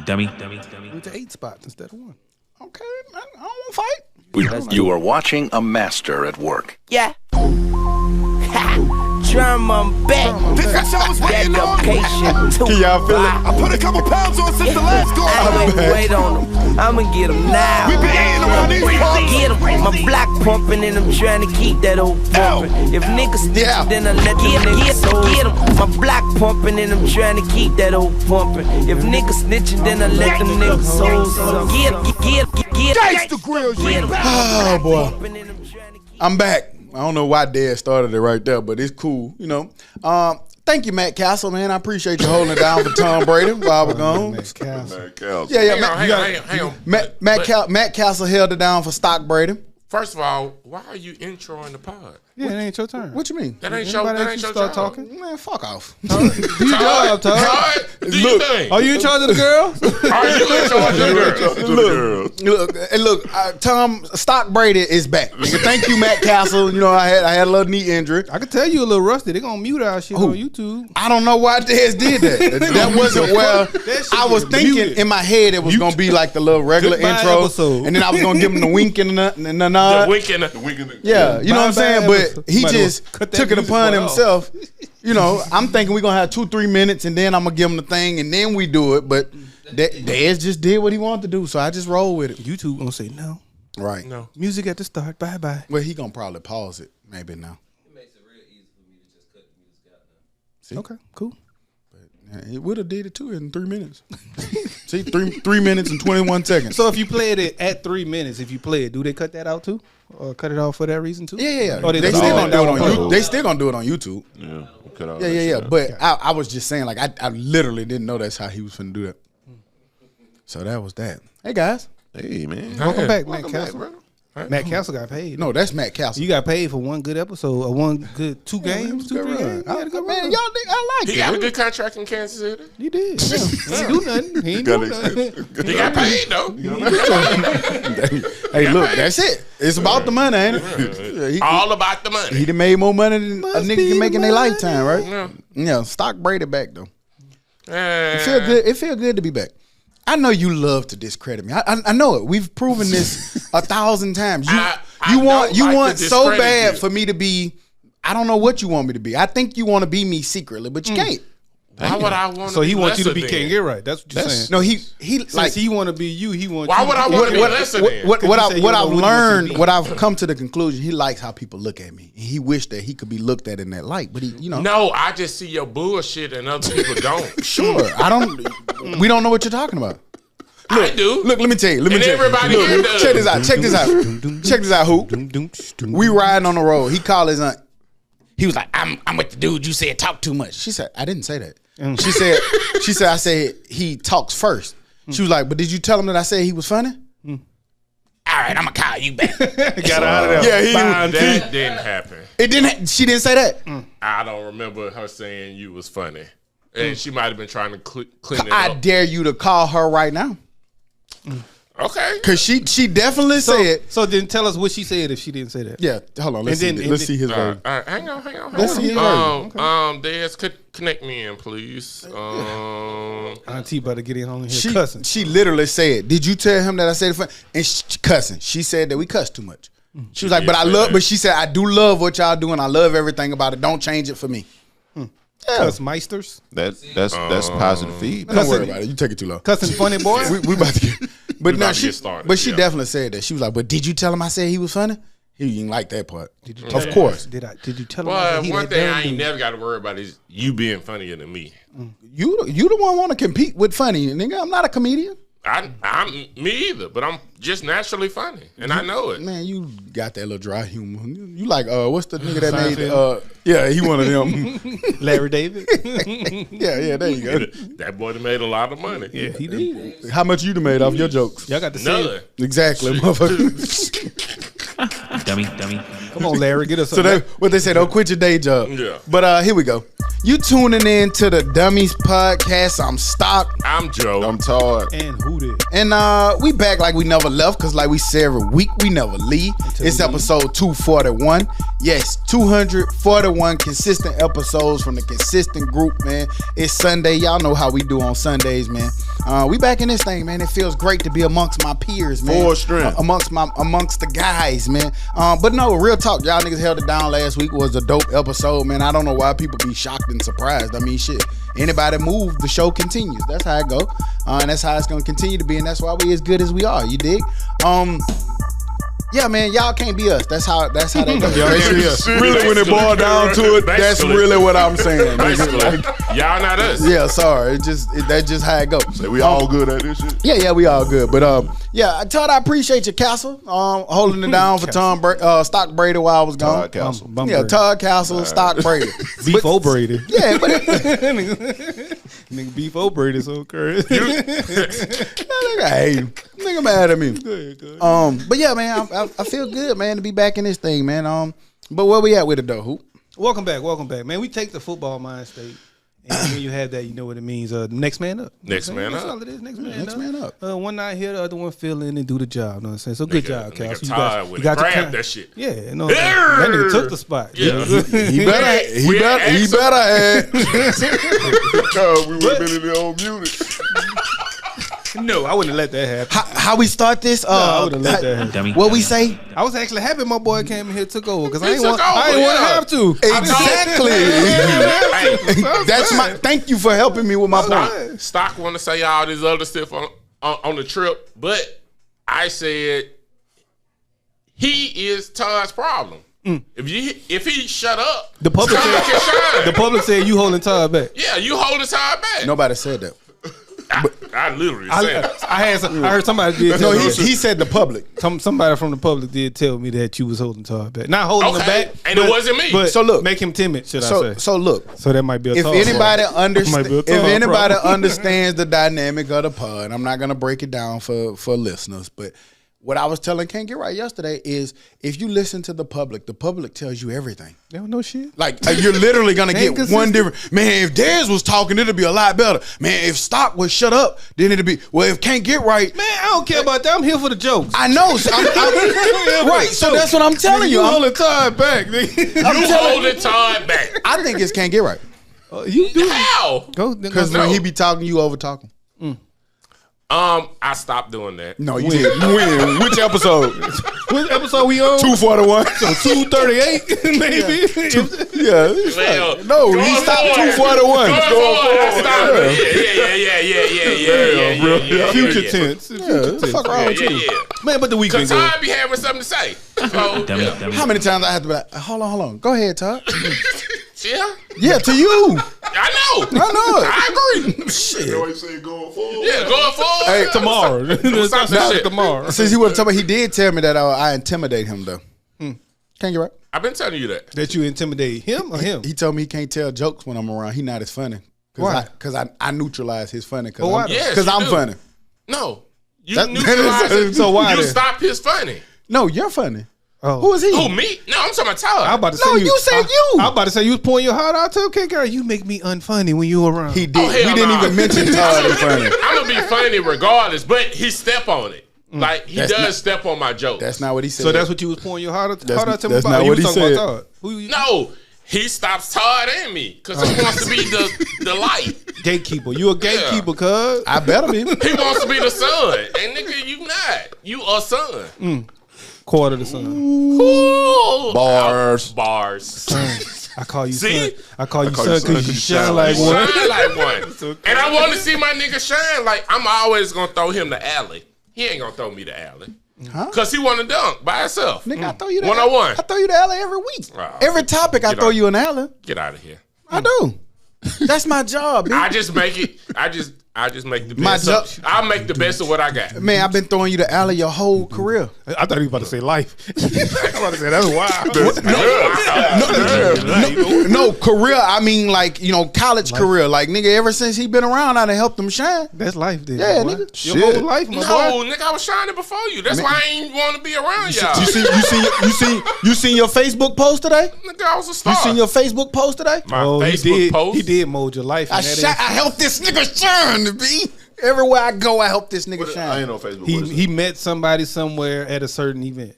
Dummy. Went to 8 spots instead of 1. Okay, I don't want to fight. You are watching a master at work. Yeah. Drum on back. Dedication to Can y'all feel it? I put a couple pounds on since the last go. wait on them. I'ma get them now. We been eating around these parts. Get them. My block pumping and I'm trying to keep that old pumping. If niggas snitch, then I let them niggas get them. My block pumping and I'm trying to keep that old pumping. If niggas snitching, then I let them niggas soul. Get Gangsta Grills, Oh, boy. I'm back. I don't know why Dad started it right there, but it's cool, you know. Thank you, Matt Castle, man. I appreciate you holding it down for Tom Brady while we're gone. Matt Castle. Yeah, Hang on. Matt Castle held it down for Stock Brady. First of all, why are you introing the pod? Yeah, it ain't your turn. What you mean? That ain't your start job. talking. Man, fuck off. Do your job, Todd. Todd, do your thing. Are you in charge of the girls? Are you in charge of the girls? Look, Tom Stock Brady is back. Nigga, thank you, Matt Castle. You know, I had a little knee injury. I can tell you a little rusty. They gonna mute our shit on YouTube. I don't know why Dez did that. That wasn't where I was thinking muted. in my head. It was gonna be like the little regular Goodbye intro, episode. and then I was gonna give him the wink and the nod. The wink and Yeah, you know what I'm saying? But he Somebody just cut that took it music upon off. himself. You know, I'm thinking we're gonna have 2-3 minutes, and then I'm gonna give him the thing, and then we do it. But Dez just did what he wanted to do, so I just roll with it. YouTube gonna say no. Right. No. Music at the start. Bye bye. Well, he gonna probably pause it maybe now. It makes it real easy for me to just cut the music out now. Okay, cool. He would have did it too in 3 minutes. See, 3 minutes and 21 seconds. So if you played it at 3 minutes, if you play it, do they cut that out too, or cut it off for that reason too? Yeah. Or They do still it gonna do it on YouTube? YouTube. They still gonna do it on YouTube. Yeah. Cut all Yeah. that shit out. But I was just saying, like, I literally didn't know that's how he was finna do that. So that was that. Hey guys. Hey, man. Welcome back, Matt Welcome back, Castle. bro. Matt Castle got paid. No, that's Matt Castle. You got paid for one good episode or one good 2 games, 2-3 games. You had a good Man, run. y'all think I like He it. got a good contract in Kansas City. You did. Yeah. He ain't do nothing. He ain't do nothing. He got paid though. Hey, look, that's it. It's about the money, ain't it? Yeah, he All about the money. he done made more money than a nigga be can make in their money. lifetime, right? Yeah. Yeah, Stock Brady back though. It Feel good. It feel good to be back. I know you love to discredit me. I know it. We've proven this 1,000 times. I You don't like want to so discredit bad you. for me to be. I don't know what you want me to be. I think you want to be me secretly, but you can't. Why would I want to So he wants you to be lesser King. than? you're right. That's what you're saying. No, he Since like he want to be you, he wants. Why you would I to want to be what lesser than? what you say I've you don't know what he wants learned, to be. what I've come to the conclusion, he likes how people look at me. He wished that he could be looked at in that light, but he, you know, No, I just see your bullshit and other people don't. sure. I don't. We don't know what you're talking about. I do. Look, let me tell you. And everybody Look, here does. check this out. Check this out. Check this out. Who? We riding on the road. He called his aunt. He was like, "I'm with the dude. You said talk too much." She said, "I didn't say that." She said, "I said he talks first." She was like, "But did you tell him that I said he was funny?" All right, I'm gonna call you back. Got out of there. Yeah, That didn't happen. it didn't. She didn't say that. I don't remember her saying you was funny. And she might have been trying to clean it I up. dare you to call her right now, Okay. cause she definitely said. So then tell us what she said if she didn't say that. Yeah, hold on. Let's And then- let's see his All version. right, hang on. Let's see his version. Des, connect me in, please. Auntie about to get in on here cussing. She literally said, "Did you tell him that I said it?" And cussing. She said that we cuss too much. She was like, "But I say love." that. But she said, "I do love what y'all do, and I love everything about it. Don't change it for me." Cuss meisters. That's positive feedback. Don't worry about it. You take it too long. Cussing funny boy. We about to get. But We no, about to she. get started, But she yeah. definitely said that. She was like, "But did you tell him I said he was funny?" He didn't like that part. Did you Of course, Did you tell him? Well, he one that thing damn I ain't dude? never got to worry about is you being funnier than me. you the one want to compete with funny, nigga. I'm not a comedian. I'm me either, but I'm just naturally funny, and I know it. Man, you got that little dry humor. You like what's the nigga that made yeah, he one of them. Larry David. yeah, there you go. That boy done made a lot of money. Yeah, he did. How much you done made off your jokes? Y'all got to see None. it. Exactly, motherfucker. Dummy. Come on, Larry, get us. So what they say, don't quit your day job. Yeah. But here we go. You tuning in to the Dummies podcast. I'm Stock. I'm Joe. I'm Todd. And who did? And we back like we never left, because like we say every week, we never leave. It's episode 241. Yes, 241 consistent episodes from the consistent group, man. It's Sunday. Y'all know how we do on Sundays, man. We back in this thing, man. It feels great to be amongst my peers, man. Full strength. Amongst the guys, man. But no, real talk. Y'all niggas held it down last week. Was a dope episode, man. I don't know why people be shocked and surprised. I mean, shit. Anybody move, the show continues. That's how it go. And that's how it's gonna continue to be, and that's why we as good as we are. You dig? Yeah, man, y'all can't be us. That's how that goes. Really, when it boiled down to it, that's really what I'm saying. Basically, y'all not us. Yeah, sorry. That's just how it goes. Say we all good at this shit? Yeah, we all good. But yeah, Todd, I appreciate your Castle holding it down for Stock Brady while I was gone. Todd Castle. Yeah, Todd Castle, Stock Brady. Beef-O-Brady. Yeah, but Nigga, Beef-O-Brady so crazy. hey, nigga mad at me. Good. But yeah, man, I feel good, man, to be back in this thing, man. But where we at with it though, Hoop? Welcome back, man. We take the football mind state, and when you have that, you know what it means. Next man up. Next man That's up. all it is. Next man up. up. One not here, the other one fill in and do the job. You know what I'm saying? So good job, Cal. So Todd would grab that shit. Yeah, no, that nigga took the spot. Yeah. He better have. Because we would have been in the old unit. No, I wouldn't let that happen. How we start this? I wouldn't let that happen. What we say? I was actually happy my boy came in here took over because I He ain't want took over, to have to. Exactly. That's my. Thank you for helping me with my point. Stock want to say all this other stuff on the trip, but I said he is Todd's problem. If he shut up, The public Todd can shine. The public said you holding Todd back. Yeah, you holding Todd back. Nobody said that. I literally said it. I heard somebody did. No, Tell me he said the public. somebody from the public did tell me that you was holding Todd back. Not holding him Okay, back, and it wasn't me. But So look. make him timid. Should I say? So look. So that might be a If Todd anybody problem. understands the dynamic of the pod, I'm not gonna break it down for listeners, but what I was telling Can't Get Right yesterday is if you listen to the public tells you everything. They don't know shit. Like you're literally gonna Ain't get one different. Man, if Dez was talking, it'd be a lot better. Man, if Stock was shut up, then it'd be. Well, if Can't Get Right, Man, I don't care about that. I'm here for the jokes. I know. So right. So that's what I'm telling you. You I'm holding Todd back, nigga. You holding Todd back. I think it's Can't Get Right You do. How? Go. because No. when he be talking, you over talking. I stopped doing that. No, you did. You win. Which episode? What episode we on? 241. 238, maybe. Yeah. Well, No, going he stopped forward. 241. Going forward, I stopped. Yeah. Future tense. What the fuck wrong with you? Yeah. Man, but the weekend Because good. Todd be having something to say. So, yeah. How many times I have to be like, hold on. Go ahead, Todd. Yeah, Yeah, to you. I know. I know it. I agree. Shit. You know what you say going forward? Yeah, going forward. Hey, Tomorrow. Stop that shit. Tomorrow. Since you want to talk about, he did tell me that I intimidate him, though. Can't Get Right. I've been telling you that. That you intimidate him or him? He told me he can't tell jokes when I'm around. He not as funny. Why? Because I neutralize his funny. But why? Yes, Because you I'm do. funny. No. You That- neutralize it. So why You then? stop his funny. No, you're funny. Oh. Who is he? Who, me? No, I'm talking about Todd. I was about to say No, you said you. I was about to say you was pouring your heart out to him. Okay, girl, you make me unfunny when you around. He did. Oh, hell We didn't nah. even mention Todd in funny. I'm going to be funny regardless, but he step on it. Like, he That's does not- step on my jokes. That's not what he said. So that's what you was pouring your heart out to him that's about? not You what was he talking said. about Todd. Who you? No, he stops Todd and me because he wants to be the light. Gatekeeper. You a gatekeeper, cuz. I better be. He wants to be the son. And nigga, you not. You a son. Quarter the sun. Ooh. Bars. Bars. I call you See? son. I call you call son you son because you 'cause you shine shine like like one. Shine like one. And I want to see my nigga shine. Like, I'm always going to throw him the alley. He ain't going to throw me the alley. Huh? Because he want to dunk by himself. Nigga, I throw you the 101. I throw you the alley every week. Wow. Every topic, I Get throw out. you an alley. Get out of here. I do. That's my job. I just make it. I I just make the best. I'll make the best of what I got. Man, I've been throwing you the alley your whole career. I thought he was about to say life. I was about to say that's wild. No, career. I mean, like, college career. Like, nigga, ever since he been around, I done helped him shine. That's life, then. Yeah, boy. nigga. Your whole life, my boy. Nigga, I was shining before you. That's why I ain't want to be around y'all. You seen your Facebook post today? Nigga, I was a star. You seen your Facebook post today? My Facebook post? He did mold your life. I helped this nigga shine, B. Everywhere I go, I help this nigga shine. I ain't on Facebook. He met somebody somewhere at a certain event.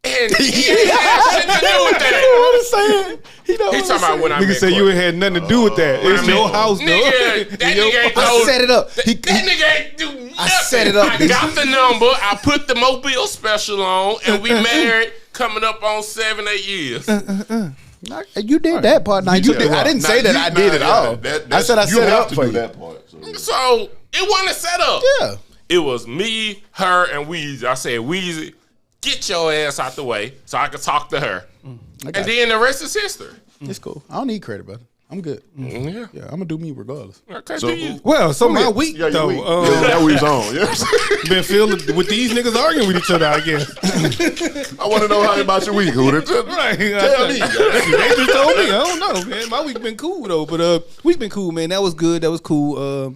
And he ain't had shit to do with that. What I'm saying? He talking about when I Nigga met said you ain't had nothing to do with that. It's your house, though. Nigga, that nigga ain't I set it up. That nigga ain't do nothing. I set it up. I got the number. I put the Mobile special on, and we married coming up on 7-8 years. You did that part. Now you did. I didn't say that I did it all. I said I set it up for you. That part. So it wasn't set up. Yeah. It was me, her, and Weezy. I said, Weezy, get your ass out the way so I could talk to her. And then the rest is history. It's cool. I don't need credit, brother. I'm good. Yeah. Yeah, I'm gonna do me regardless. Okay, So- do you? Well, so my week, Yeah, though. that we was on. Yeah. Been feeling with these niggas arguing with each other, I guess. I want to know how about your week. Who tell me? Right. They just told me. I don't know, man. My week been cool, though. But week been cool, man. That was good. That was cool.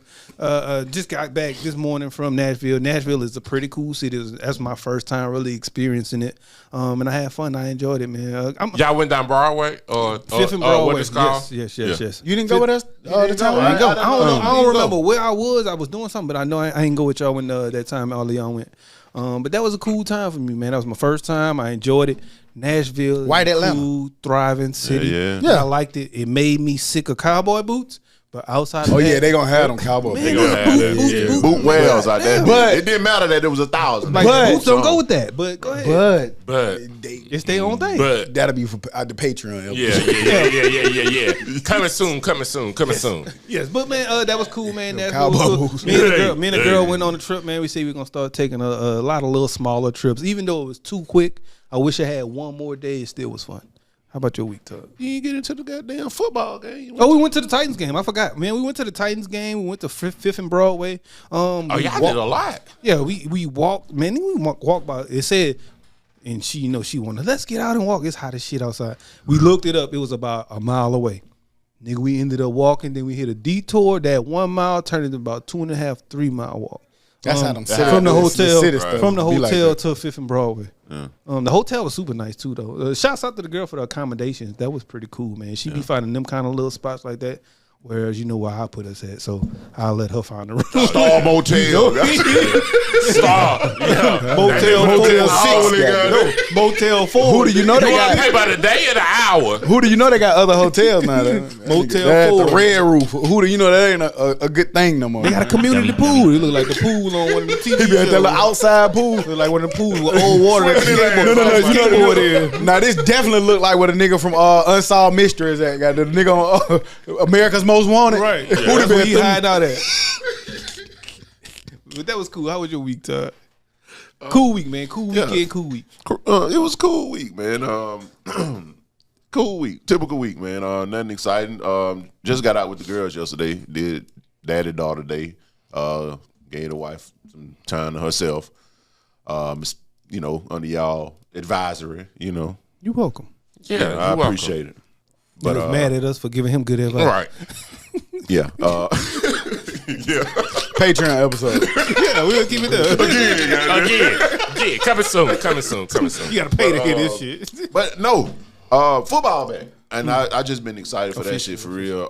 Just got back this morning from Nashville. Nashville is a pretty cool city. That's my first time really experiencing it. And I had fun. I enjoyed it, man. Y'all went down Broadway or Fifth and Broadway. what it's called? Yes. You didn't go with us the time I we go. don't remember where I was. I was doing something, but I know I ain't go with y'all when that time all of y'all went. But that was a cool time for me, man. That was my first time. I enjoyed it. Nashville, White Atlanta. cool, thriving city. Yeah. I liked it. It made me sick of cowboy boots. But outside of Oh that, yeah, they gonna have them cowboy. Man, They gonna have that. boots. Boot whales out there. But- it didn't matter that it was 1,000. Like, But- boots don't go with that. But go ahead. But But It's their own thing. but that'll be for the Patreon. yeah. Coming soon. Yes, but man, that was cool, man. That cowboy was cool. boots. Me and the girl went on a trip, man. We say we're gonna start taking a lot of little smaller trips. Even though it was too quick, I wish I had one more day. It still was fun. How about your week, Tug? You ain't get into the goddamn football game. Oh, we went to the Titans game. I forgot, man. We went to the Titans game. We went to Fifth and Broadway. Oh, y'all did a lot. Yeah, we walked. Man, we walked by. It said, and she wanted. Let's get out and walk. It's hot as shit outside. We looked it up. It was about a mile away. Nigga, we ended up walking. Then we hit a detour. That 1 mile turned into about 2.5, 3 mile walk. That's how them city- from the hotel city stuff from the be like hotel that. to Fifth and Broadway. The hotel was super nice too, though. Shouts out to the girl for the accommodations. That was pretty cool, man. She be finding them kind of little spots like that. Whereas you know where I put us at, so I'll let her find the room. Star Motel. Star. Yeah. Motel 4. Who do you know You they want to pay got? by the day or the hour? Who do you know they got other hotels now? Motel They had 4. the Red Roof. Who do you know that ain't a good thing no more? They got a community pool. It look like the pool on one of the TV He be at that little outside pool. Look like one of the pools with old water. No. You know, now this definitely look like what a nigga from Unsolved Mysteries at. Got the nigga on America's Most Wanted. Right. Who That's the where he best? hide out at. But that was cool. How was your week, Todd? Cool week, man. Cool weekend, cool week. It was a cool week, man. Cool week. Typical week, man. Nothing exciting. Just got out with the girls yesterday. Did daddy-daughter day. Gave the wife some time to herself. Under y'all advisory, You're welcome. Yeah, I appreciate it. But was mad at us for giving him good advice. Right. Yeah. Yeah. Patreon episode. Yeah, we'll keep it there. Again. Coming soon. You gotta pay to hear this shit. But no, football, man. And I just been excited for that shit for real.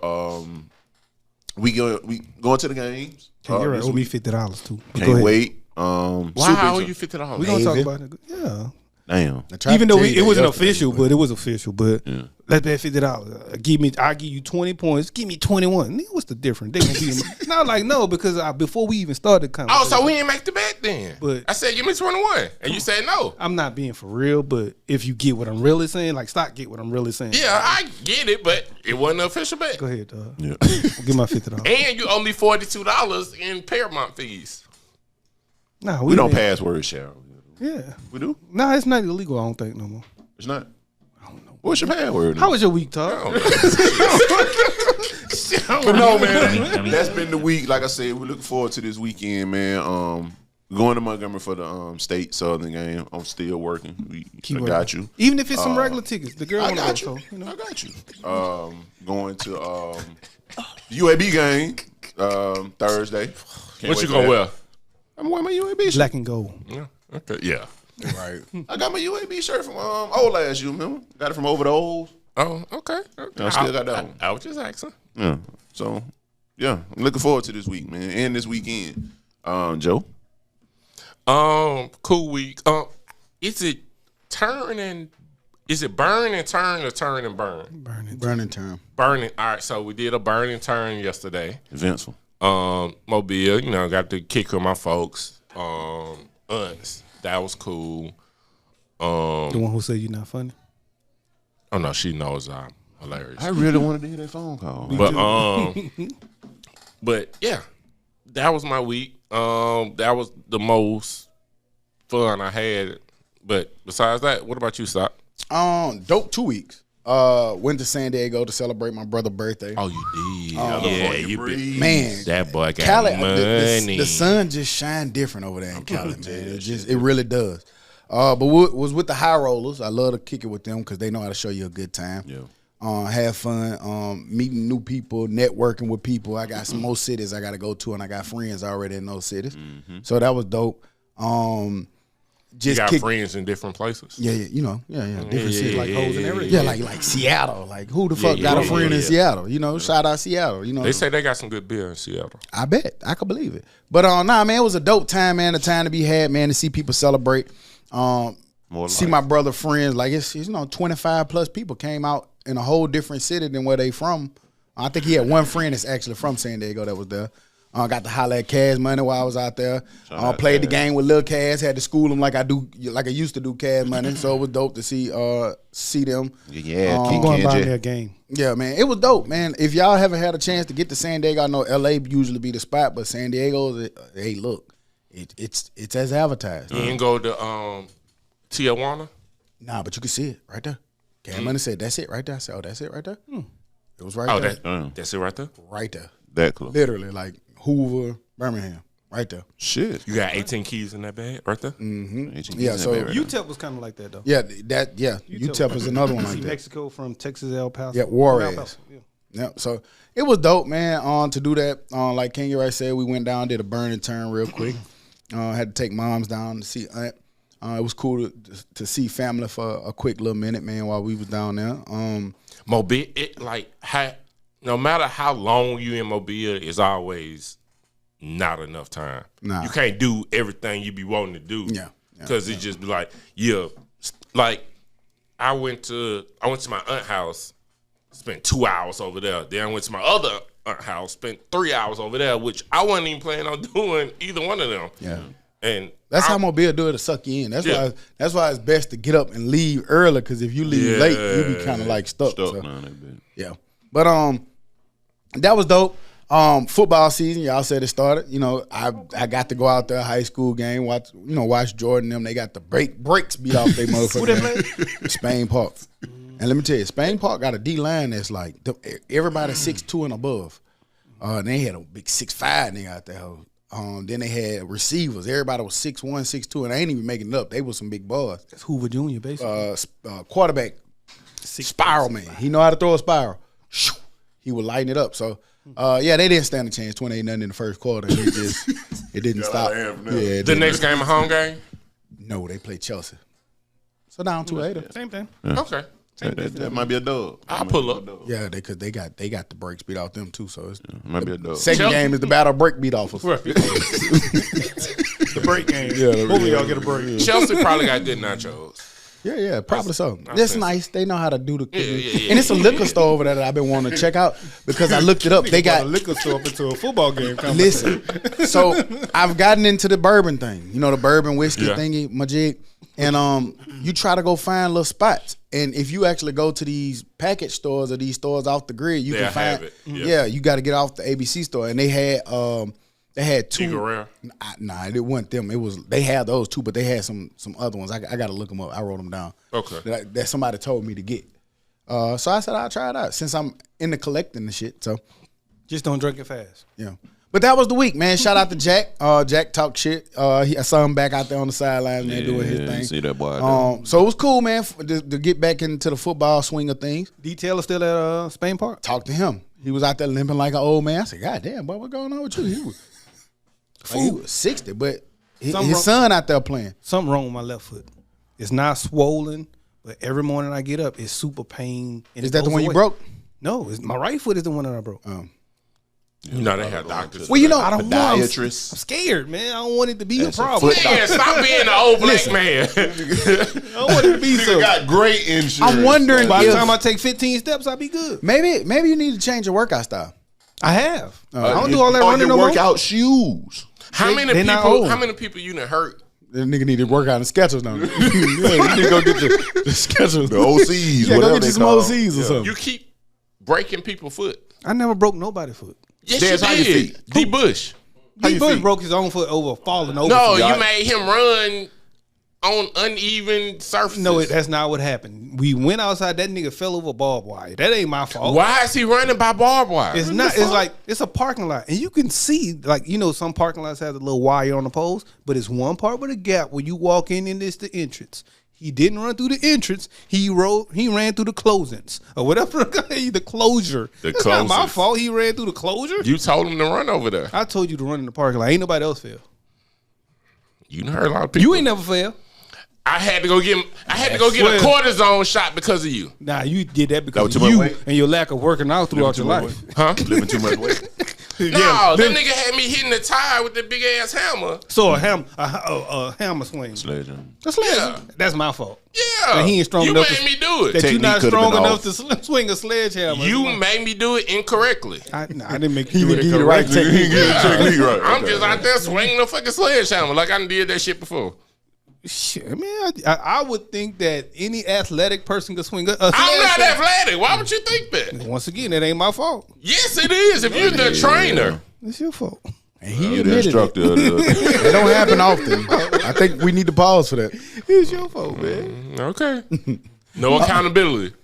We going to the games. You're right. Owe me $50 too. Go Can't ahead. wait. Why owe you $50? We gonna talk about it. Yeah. Damn. Even though it wasn't official, but it was official. But let's bet $50. I give you 20 points. Give me 21. Nigga, what's the difference? They gonna be not like no because before we even started the conversation. Oh, so we didn't make the bet then. But I said, give me 21. And you said no. I'm not being for real, but if you get what I'm really saying, like stock get what I'm really saying. Yeah, I get it, but it wasn't an official bet. Go ahead, dog. Yeah. Give my $50. And you owe me $42 in Paramount fees. Nah, We don't password share. Yeah. We do? Nah, it's not illegal, I don't think no more. It's not. I don't know. What's your password? How was your week, Todd? But no, man, that's been the week. Like I said, we're looking forward to this weekend, man. Going to Montgomery for the state Southern game. I'm still working. I got you. Even if it's some regular tickets, the girl I want to got go. you. So, you know. I got you. Going to UAB game Thursday. What you gonna wear? I'm wearing my UAB shirt. Black and gold. Yeah. Okay. Yeah. Right. I got my UAB shirt from old last year, remember? Got it from over the old. Oh, okay. I still got that one. I was just asking. Yeah. So, yeah, I'm looking forward to this week, man, and this weekend. Joe? Cool week. Is it turning? Is it burn and turn or turn and burn? Burning term. Burning. All right. So we did a burn and turn yesterday. Eventful. Mobile. Got to kick with my folks. Aunts. That was cool. The one who said you're not funny. Oh no, she knows I'm hilarious. I really wanted to hear that phone call. But yeah, that was my week. That was the most fun I had. But besides that, what about you, Stock? Dope 2 weeks. Went to San Diego to celebrate my brother's birthday. Oh, you did. Yeah, you been. Man, That boy got Cali, money. the sun just shine different over there in Cali, man. It really does. But was with the high rollers. I love to kick it with them because they know how to show you a good time. Yeah. Have fun, meeting new people, networking with people. I got some more cities I got to go to, and I got friends already in those cities. So that was dope. You got friends in different places. Yeah, different cities. Like hoes and everything. Yeah, like Seattle. Like who the fuck got a friend in Seattle? Shout out Seattle. They say they got some good beer in Seattle. I bet. I could believe it. But man, it was a dope time, man. A time to be had, man, to see people celebrate. See my brother friends. Like it's 25 plus people came out in a whole different city than where they from. I think he had one friend that's actually from San Diego that was there. Got to holler at Cash Money while I was out there. Played the game with Lil Cash. Had to school him like I used to do Cash Money. So it was dope to see them. Yeah, I'm going by their game. Yeah, man, it was dope, man. If y'all haven't had a chance to get to San Diego, I know LA usually be the spot, but San Diego, hey, look, it's as advertised. You didn't go to Tijuana? Nah, but you can see it right there. Cash Money said, "That's it right there." I said, "Oh, that's it right there." It was right there. That's it right there. Right there. That close. Literally, like Hoover, Birmingham, right there. Shit. You got 18 keys in that bag right there? Mm-hmm. Yeah, so UTEP was kind of like that, though. Yeah, UTEP is another one like that. Mexico from Texas, El Paso. Yeah, Juarez. Yeah, so it was dope, man, to do that. Like King Ray said, we went down, did a burn and turn real quick. Had to take moms down to see Aunt. It was cool to see family for a quick little minute, man, while we was down there. Mobile, no matter how long you in Mobile, it's always not enough time. Nah. You can't do everything you be wanting to do. Yeah. Because it just be like, I went to my aunt's house, spent 2 hours over there. Then I went to my other aunt's house, spent 3 hours over there, which I wasn't even planning on doing either one of them. Yeah. And that's how Mobile do it to suck you in. That's why it's best to get up and leave early, because if you leave late, you be kind of like stuck. Yeah. But that was dope. Football season, y'all said it started. I got to go out there, high school game, watch Jordan and them. They got the breaks beat off their motherfucker. Spain Park. And let me tell you, Spain Park got a D line that's like everybody 6'2" and above. They had a big 6'5" nigga out there. Then they had receivers. Everybody was 6'1", 6'2", and I ain't even making it up. They was some big boys. That's Hoover Jr. basically. Quarterback, spiral man. He know how to throw a spiral. He would lighten it up. So, they didn't stand a chance. 28-0 in the first quarter. It didn't stop. The next game a home game? No, they played Chelsea. So down 2-8. Same thing. Yeah. Okay. That might be a dub. I'll pull up. Yeah, because they got the breaks beat off them too. So it's might be a dub. Second game is the battle break beat off us. Right. The break game. Yeah, hopefully y'all get a break. Chelsea probably got good nachos. Yeah, probably so. That's nice. They know how to do the cooking. And it's a liquor store over there that I've been wanting to check out because I looked it up. They got a liquor store up into a football game. Listen, so I've gotten into the bourbon thing. The bourbon whiskey thingy, my jig. And you try to go find little spots. And if you actually go to these package stores or these stores off the grid, you can find it. Yeah, you got to get off the ABC store. And they had two. Eagle Rare? Nah, it wasn't them. They had those too, but they had some other ones. I got to look them up. I wrote them down. Okay. That somebody told me to get. So I said I'll try it out since I'm into collecting the shit. So Just don't drink it fast. Yeah. But that was the week, man. Shout out to Jack. Jack talked shit. I saw him back out there on the sideline, man, doing his thing. See that boy. So it was cool, man, to get back into the football swing of things. Detail is still at Spain Park. Talk to him. He was out there limping like an old man. I said, God damn, boy, what's going on with you? He was 60, but his son out there playing. Something wrong with my left foot. It's not swollen, but every morning I get up, it's super pain. And Is that the one you broke? No, my right foot is the one that I broke. You know they have doctors. Well, you know, I don't want. I'm Podiatrist. scared, man. I don't want it to be a problem. Yeah, stop being an old black man. I don't want it to be so. Got great insurance. I'm wondering By the if time I take 15 steps, I'll be good. maybe you need to change your workout style. I have. I don't do all that running no more. Workout shoes. How many they not people? old. How many people you done hurt? That nigga need to work out in Skechers now. You need to go get the Skechers. The OCs. Yeah, go whatever get they you some call OCs or something. You keep breaking people's foot. I never broke nobody's foot. Yes, Dez, how you your did. feet? D. Bush. How He you Bush feet? broke his own foot over falling over. No, y'all- you made him run on uneven surfaces. No, that's not what happened. We went outside. That nigga fell over barbed wire. That ain't my fault. Why is he running by barbed wire? It's not. It's like it's a parking lot, and you can see, like, you know, some parking lots have a little wire on the poles, but it's one part with a gap where you walk in, and it's the entrance. He didn't run through the entrance. He ran through the closings or whatever the closure. It's not my closures. fault. He ran through the closure. You told him to run over there. I told you to run in the parking lot. Ain't nobody else fail. You done heard a lot of people. You ain't never fail. I had to go get a cortisone shot because of you. Nah, you did that because That of was too you much weight? and your lack of working out throughout your life. Huh? Living too much weight. No, that nigga had me hitting the tire with the big ass hammer. So a hammer swing. Sledgehammer. That's sledge. Yeah. That's my fault. Yeah. That he ain't strong you enough made to- me do it. That you're not Technique could've strong been enough off. to swing a sledgehammer. You made me do it incorrectly. I didn't make you do He it didn't give you the right correctly. technique. Right. I'm just out there swinging a fucking sledgehammer like I done did that shit before. Shit, man, I would think that any athletic person could swing a I'm not sledgehammer. athletic. Why would you think that? Once again, that ain't my fault. Yes, it is. If you're the trainer. It's your fault. And he You're the admitted it. instructor. It don't happen often. I think we need to pause for that. It's your fault, man. Okay. No accountability.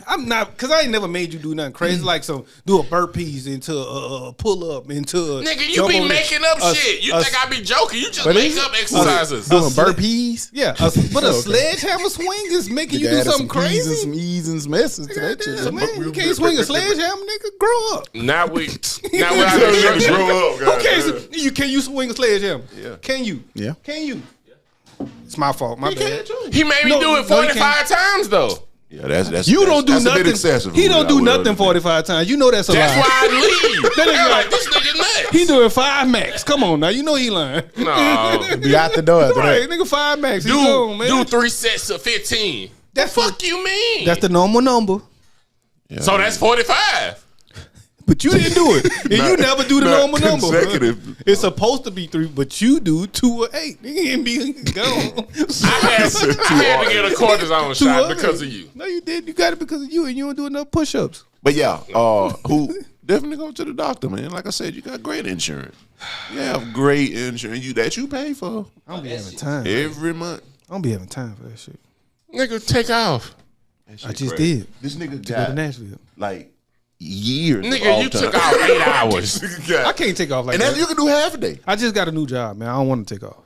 I'm not, because I ain't never made you do nothing crazy like some do a burpees into a pull up into a Nigga, you jump be over the- making up a- shit. You a- think I be joking. You just But make is it? up exercises. Doing sled- burpees. Yeah, but a sledgehammer swing is making you do Added something some P's and crazy. some E's and some S's to that shit. Goddamn, man, you can't swing a sledgehammer, nigga. Grow up. Now we out Grow here. up, guys. Okay, so can you swing a sledgehammer? Yeah. Can you? Yeah. Can you? It's my fault. My bad. He made me No, do no, it he 45 times though. Yeah, that's You don't do that's nothing. A bit excessive. He don't do I would nothing understand. 45 times. You know that's a That's lie. why I leave. That nigga I'm like- like, this nigga nuts. He doing 5 max. Come on now, you know he lying. No. Be out the door after Right, that. nigga, 5 max. He gone, man. Do 3 sets of 15. That's Fuck you mean? That's the normal number. So that's 45. But you didn't do it. And you never do the not normal number. consecutive. It's supposed to be 3, but you do 2 or 8. Nigga ain't be gone. I had to get a cortisone 2 shot or because 8. of you. No, you did. You got it because of you, and you don't do enough push-ups. But yeah, who definitely go to the doctor, man. Like I said, you got great insurance. You have great insurance that you pay for I don't be having time. every month. I don't be having time for that shit. Nigga, take off. I just did. This nigga Go to got Nashville. like years. Nigga, you took off 8 hours. I can't take off like and that. then you can do half a day. I just got a new job, man. I don't want to take off.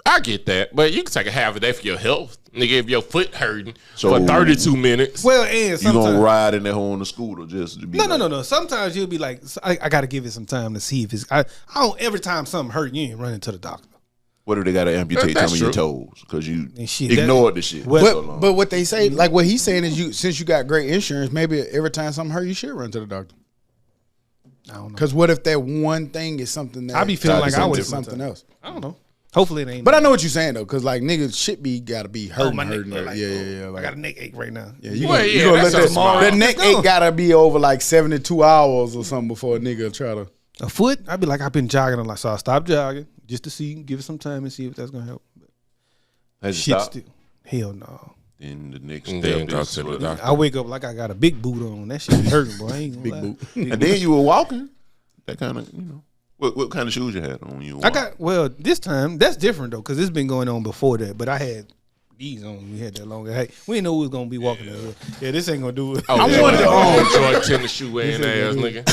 I get that, but you can take a half a day for your health. Nigga, if your foot hurting So- for 32 minutes. Well, and You sometimes gonna ride in that hole on the scooter just to be no. Sometimes you'll be like, I got to give it some time to see if it's. I don't. Every time something hurt, you ain't running to the doctor. What if they gotta amputate That's some of your true. toes because you And shit, ignored the shit? Well- for so long? But what they say, like what he's saying is, since you got great insurance, maybe every time something hurt, you should run to the doctor. I don't know. Because what if that one thing is something that I be feeling like I was something else? I don't know. Hopefully it ain't. But I know what you're saying though, because like niggas shit be gotta be hurting, my neck. hurting. Like, Yeah. I Like, got a neck ache right now. yeah, you Well, gonna, yeah, you gonna that's let a that small- that neck Let's go. ache gotta be over like 72 hours or something before a nigga try to. A foot, I'd be like, I've been jogging a lot, so I stopped jogging just to see, give it some time and see if that's gonna help. But Has it shit, stopped? still, hell no. Then the next And step then go is to the what- doctor. I wake up like I got a big boot on. That shit be hurting, boy. I ain't gonna lie. And then you were walking. That kind of what kind of shoes you had on when you were I walking? got this time. That's different though, because it's been going on before that. But I had These on we had that longer. Hey, we didn't know we was gonna be walking the hood. Yeah, this ain't gonna do it. Oh, I yeah. wonder, Jordan tennis shoe wearing ass nigga.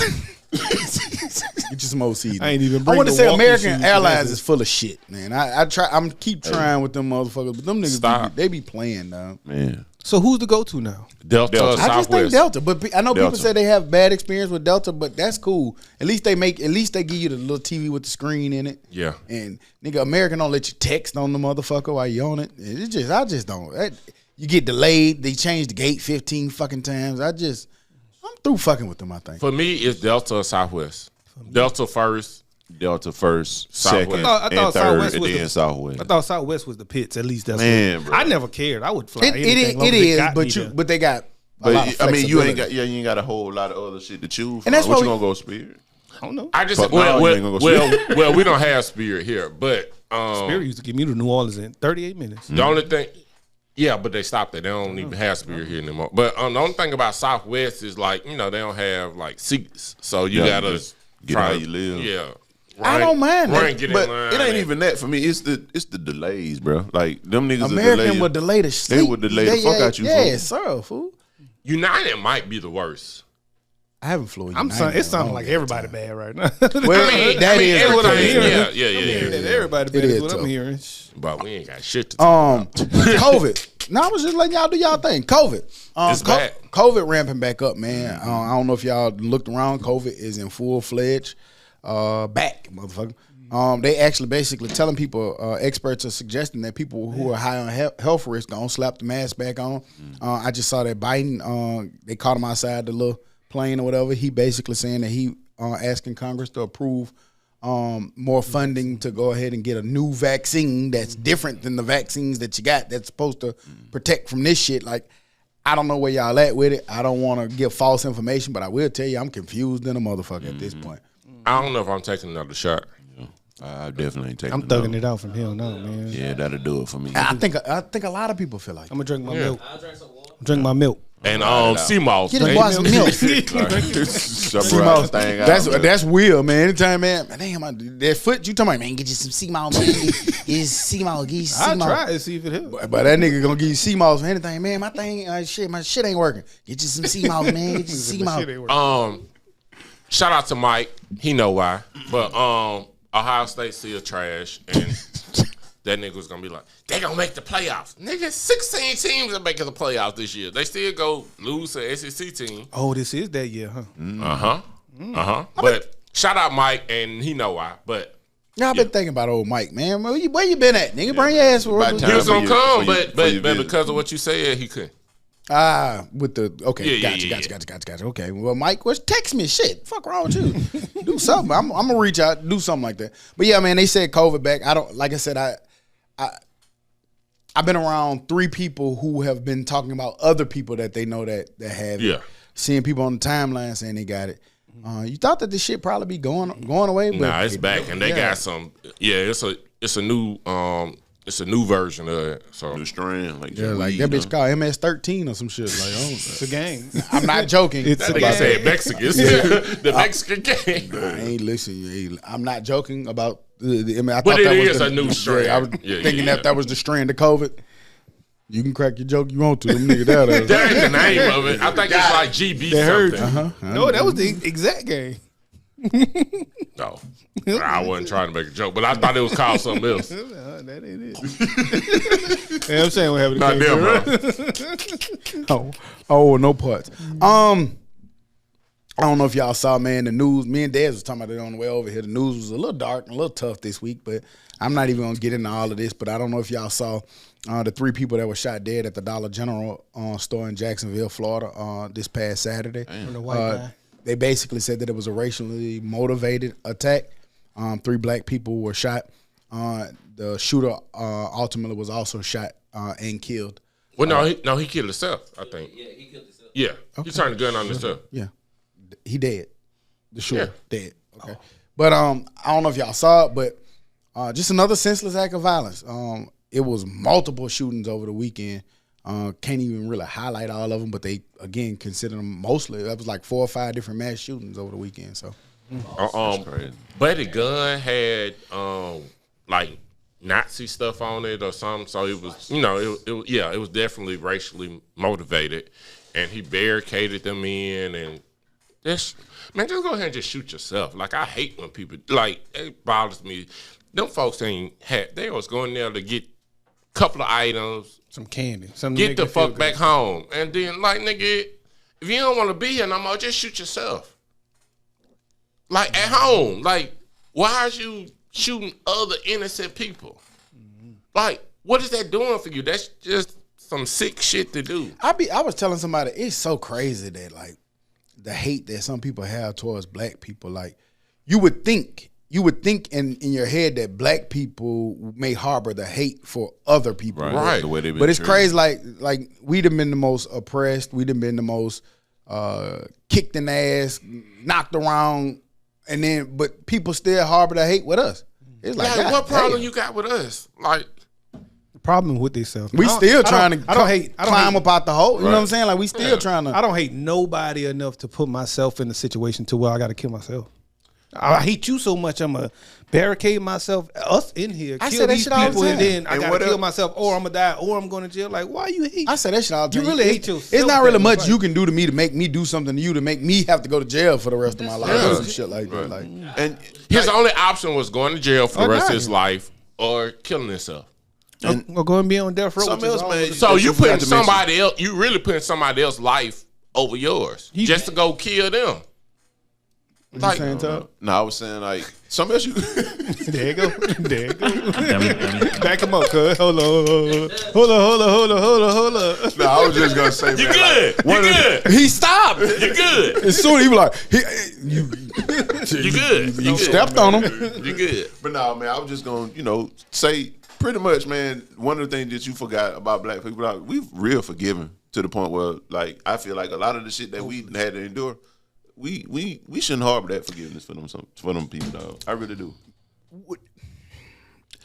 Get you some OC. I ain't even I bring want to the say walking American shoes. Airlines is full of shit, man. I'm keep trying with them motherfuckers, but them niggas Stop. they be playing now. Man. So who's the go to now? Delta, Delta. I just think Southwest. Delta, but I know people Delta. say they have bad experience with Delta, but that's cool. At least they give you the little TV with the screen in it. Yeah. And nigga, American don't let you text on the motherfucker while you on it. I just don't. You get delayed. They change the gate 15 fucking times. I'm through fucking with them. I think. For me, it's Delta or Southwest. Delta first. Delta first, Southwest. second, I thought and third, Southwest and was then the- Southwest. I thought Southwest was the pits. At least that's Man, what, bro. I never cared. I would fly. It anything long as is, got me but there. but they got. A lot of But I mean, you ain't flexibility. got you ain't got a whole lot of other shit to choose from. And that's what why you we- gonna go Spirit? I don't know. I just Fuck no, you ain't gonna go well, we don't have Spirit here, but Spirit used to get me to New Orleans in 38 minutes. the only thing, yeah, but they stopped it. They don't even have Spirit here anymore. But the only thing about Southwest is like they don't have like seats, so you Yeah, gotta just get how you live. Yeah, I don't mind that, Get But in line. it ain't even that for me. It's the delays, bro. Like them niggas American are would delay the sleep. They would delay the fuck out you, fool. Yeah, sir, fool. United might be the worst. I haven't flown. It sounding like everybody bad right now. Well, that is what I'm the case. hearing. Yeah. Everybody bad It is is what I'm tough. hearing. But we ain't got shit to talk about. COVID. No, I was just letting y'all do y'all thing. COVID. It's back. COVID ramping back up, man. I don't know if y'all looked around. COVID is in full fledged back, motherfucker. They actually basically telling people, experts are suggesting that people who are high on health risk don't slap the mask back on. I just saw that Biden, they caught him outside the little plane or whatever. He basically saying that he asking Congress to approve more funding to go ahead and get a new vaccine that's different than the vaccines that you got that's supposed to protect from this shit. Like, I don't know where y'all at with it. I don't want to give false information, but I will tell you I'm confused in a motherfucker at this point. I don't know if I'm taking another shot. I definitely ain't taking. I'm thugging it out from here on out, man. Yeah, that'll do it for me. I think a lot of people feel like I'm gonna drink my milk. I'll drink some water. Drink my milk. And Sea-Moss. get the boy some milk. That's weird, man. Anytime, man. Damn, that foot you talking about, man? Get you some sea moss, man. Get sea moss. Get you sea I'll moss. try and see if it helps. But that nigga gonna give you sea moss for anything, man. My shit ain't working. Get you some sea moss, man. Get you some sea moss. Shout out to Mike. He know why. But Ohio State still trash, and that nigga was gonna be like, they gonna make the playoffs. Nigga, 16 teams are making the playoffs this year. They still go lose to SEC team. Oh, this is that year, huh? But shout out Mike, and he know why. But Yeah, I've been thinking about old Mike, man. Where you been at, nigga? Bring your ass for By it. time he was gonna for your- come, for your- but for your but visit. because of what you said, he couldn't. With the okay, Yeah, gotcha. Okay, well, Mike, text me. Shit, fuck wrong with you? Do something. I'm gonna reach out, do something like that. But yeah, man, they said COVID back. I don't like. I said I've been around 3 people who have been talking about other people that they know that have Yeah. it. Seeing people on the timeline saying they got it. You thought that this shit probably be going away, but Nah, it's back, and they got some. Yeah, it's a new version of it. So New strand, like yeah, like that bitch called MS-13 or some shit. Like, It's a gang. I'm not joking. It's that a nigga gang. said Mexicans, the Mexican gang. I ain't listening. I'm not joking about the I But thought it that is was the, a new strand. I was Yeah, thinking yeah. that was the strand of COVID. You can crack your joke you want to. Them niggas there. That ain't the name of it. I think it's like GB They heard something. No, that was the exact game. No, I wasn't trying to make a joke, but I thought it was called something else. That ain't it. Yeah, I'm saying what happened to Not them, bro. Oh, no parts. I don't know if y'all saw, man, the news. Me and Dez was talking about it on the way over here. The news was a little dark and a little tough this week, but I'm not even going to get into all of this. But I don't know if y'all saw the 3 people that were shot dead at the Dollar General store in Jacksonville, Florida, this past Saturday. the white guy. They basically said that it was a racially motivated attack. 3 black people were shot. The shooter ultimately was also shot and killed. Well, no, he killed himself. I think. Yeah, he killed himself. Yeah, he turned the gun on himself. Yeah, he dead. The shooter dead. Okay, but I don't know if y'all saw it, but just another senseless act of violence. It was multiple shootings over the weekend. Can't even really highlight all of them, but they again consider them mostly. That was like 4 or 5 different mass shootings over the weekend. So Buddy Gunn had like Nazi stuff on it or something. So it was, it was definitely racially motivated, and he barricaded them in, and just go ahead and just shoot yourself. Like, I hate when people, like, it bothers me. Them folks they was going there to get a couple of items, some candy, something. Get the fuck back home, and then, like, nigga, if you don't want to be here no more, just shoot yourself. Like, at home, like, why are you shooting other innocent people? Like, what is that doing for you? That's just some sick shit to do. I was telling somebody, it's so crazy that, like, the hate that some people have towards black people. Like, you would think in your head that black people may harbor the hate for other people. Right. The way they've been But it's treated. crazy, like we'd have been the most oppressed, we'd have been the most kicked in the ass, knocked around, but people still harbor the hate with us. It's like, Like, what God problem damn. you got with us? Like, problem with themselves. We still trying to climb hate, up out the hole. You know what I'm saying? Like, we still trying to. I don't hate nobody enough to put myself in a situation to where I got to kill myself. I hate you so much, I'm going to barricade myself, us in here, I kill said that these shit all the people, and time. then I And got what to kill else? myself, or I'm going to die, or I'm going to jail. Like, why you hate? I say that shit all the You time. really hate It's yourself. not really that much much. you can do to me to make me do something to you to make me have to go to jail for the rest of my life. Yeah. Or some shit like that. Like, And his only option was going to jail for the rest of God. his life or killing himself. Or go and be on death row. something which is else, all- man. So you forgot putting to somebody else, you really putting somebody else's life over yours just to go kill them. Like, saying, Todd? No, I was saying, like, something else you. There you go. There you go. Back him up, cuz. Hold on. No, I was just gonna say, you man, good. like, one You of the- good. he stopped. You good. As soon as he was like, You good. you stepped on him. You good. But no, man, I was just gonna, say pretty much, man. One of the things that you forgot about black people, like, we real forgiving to the point where, like, I feel like a lot of the shit that we had to endure, we shouldn't harbor that forgiveness for them people, dog. I really do.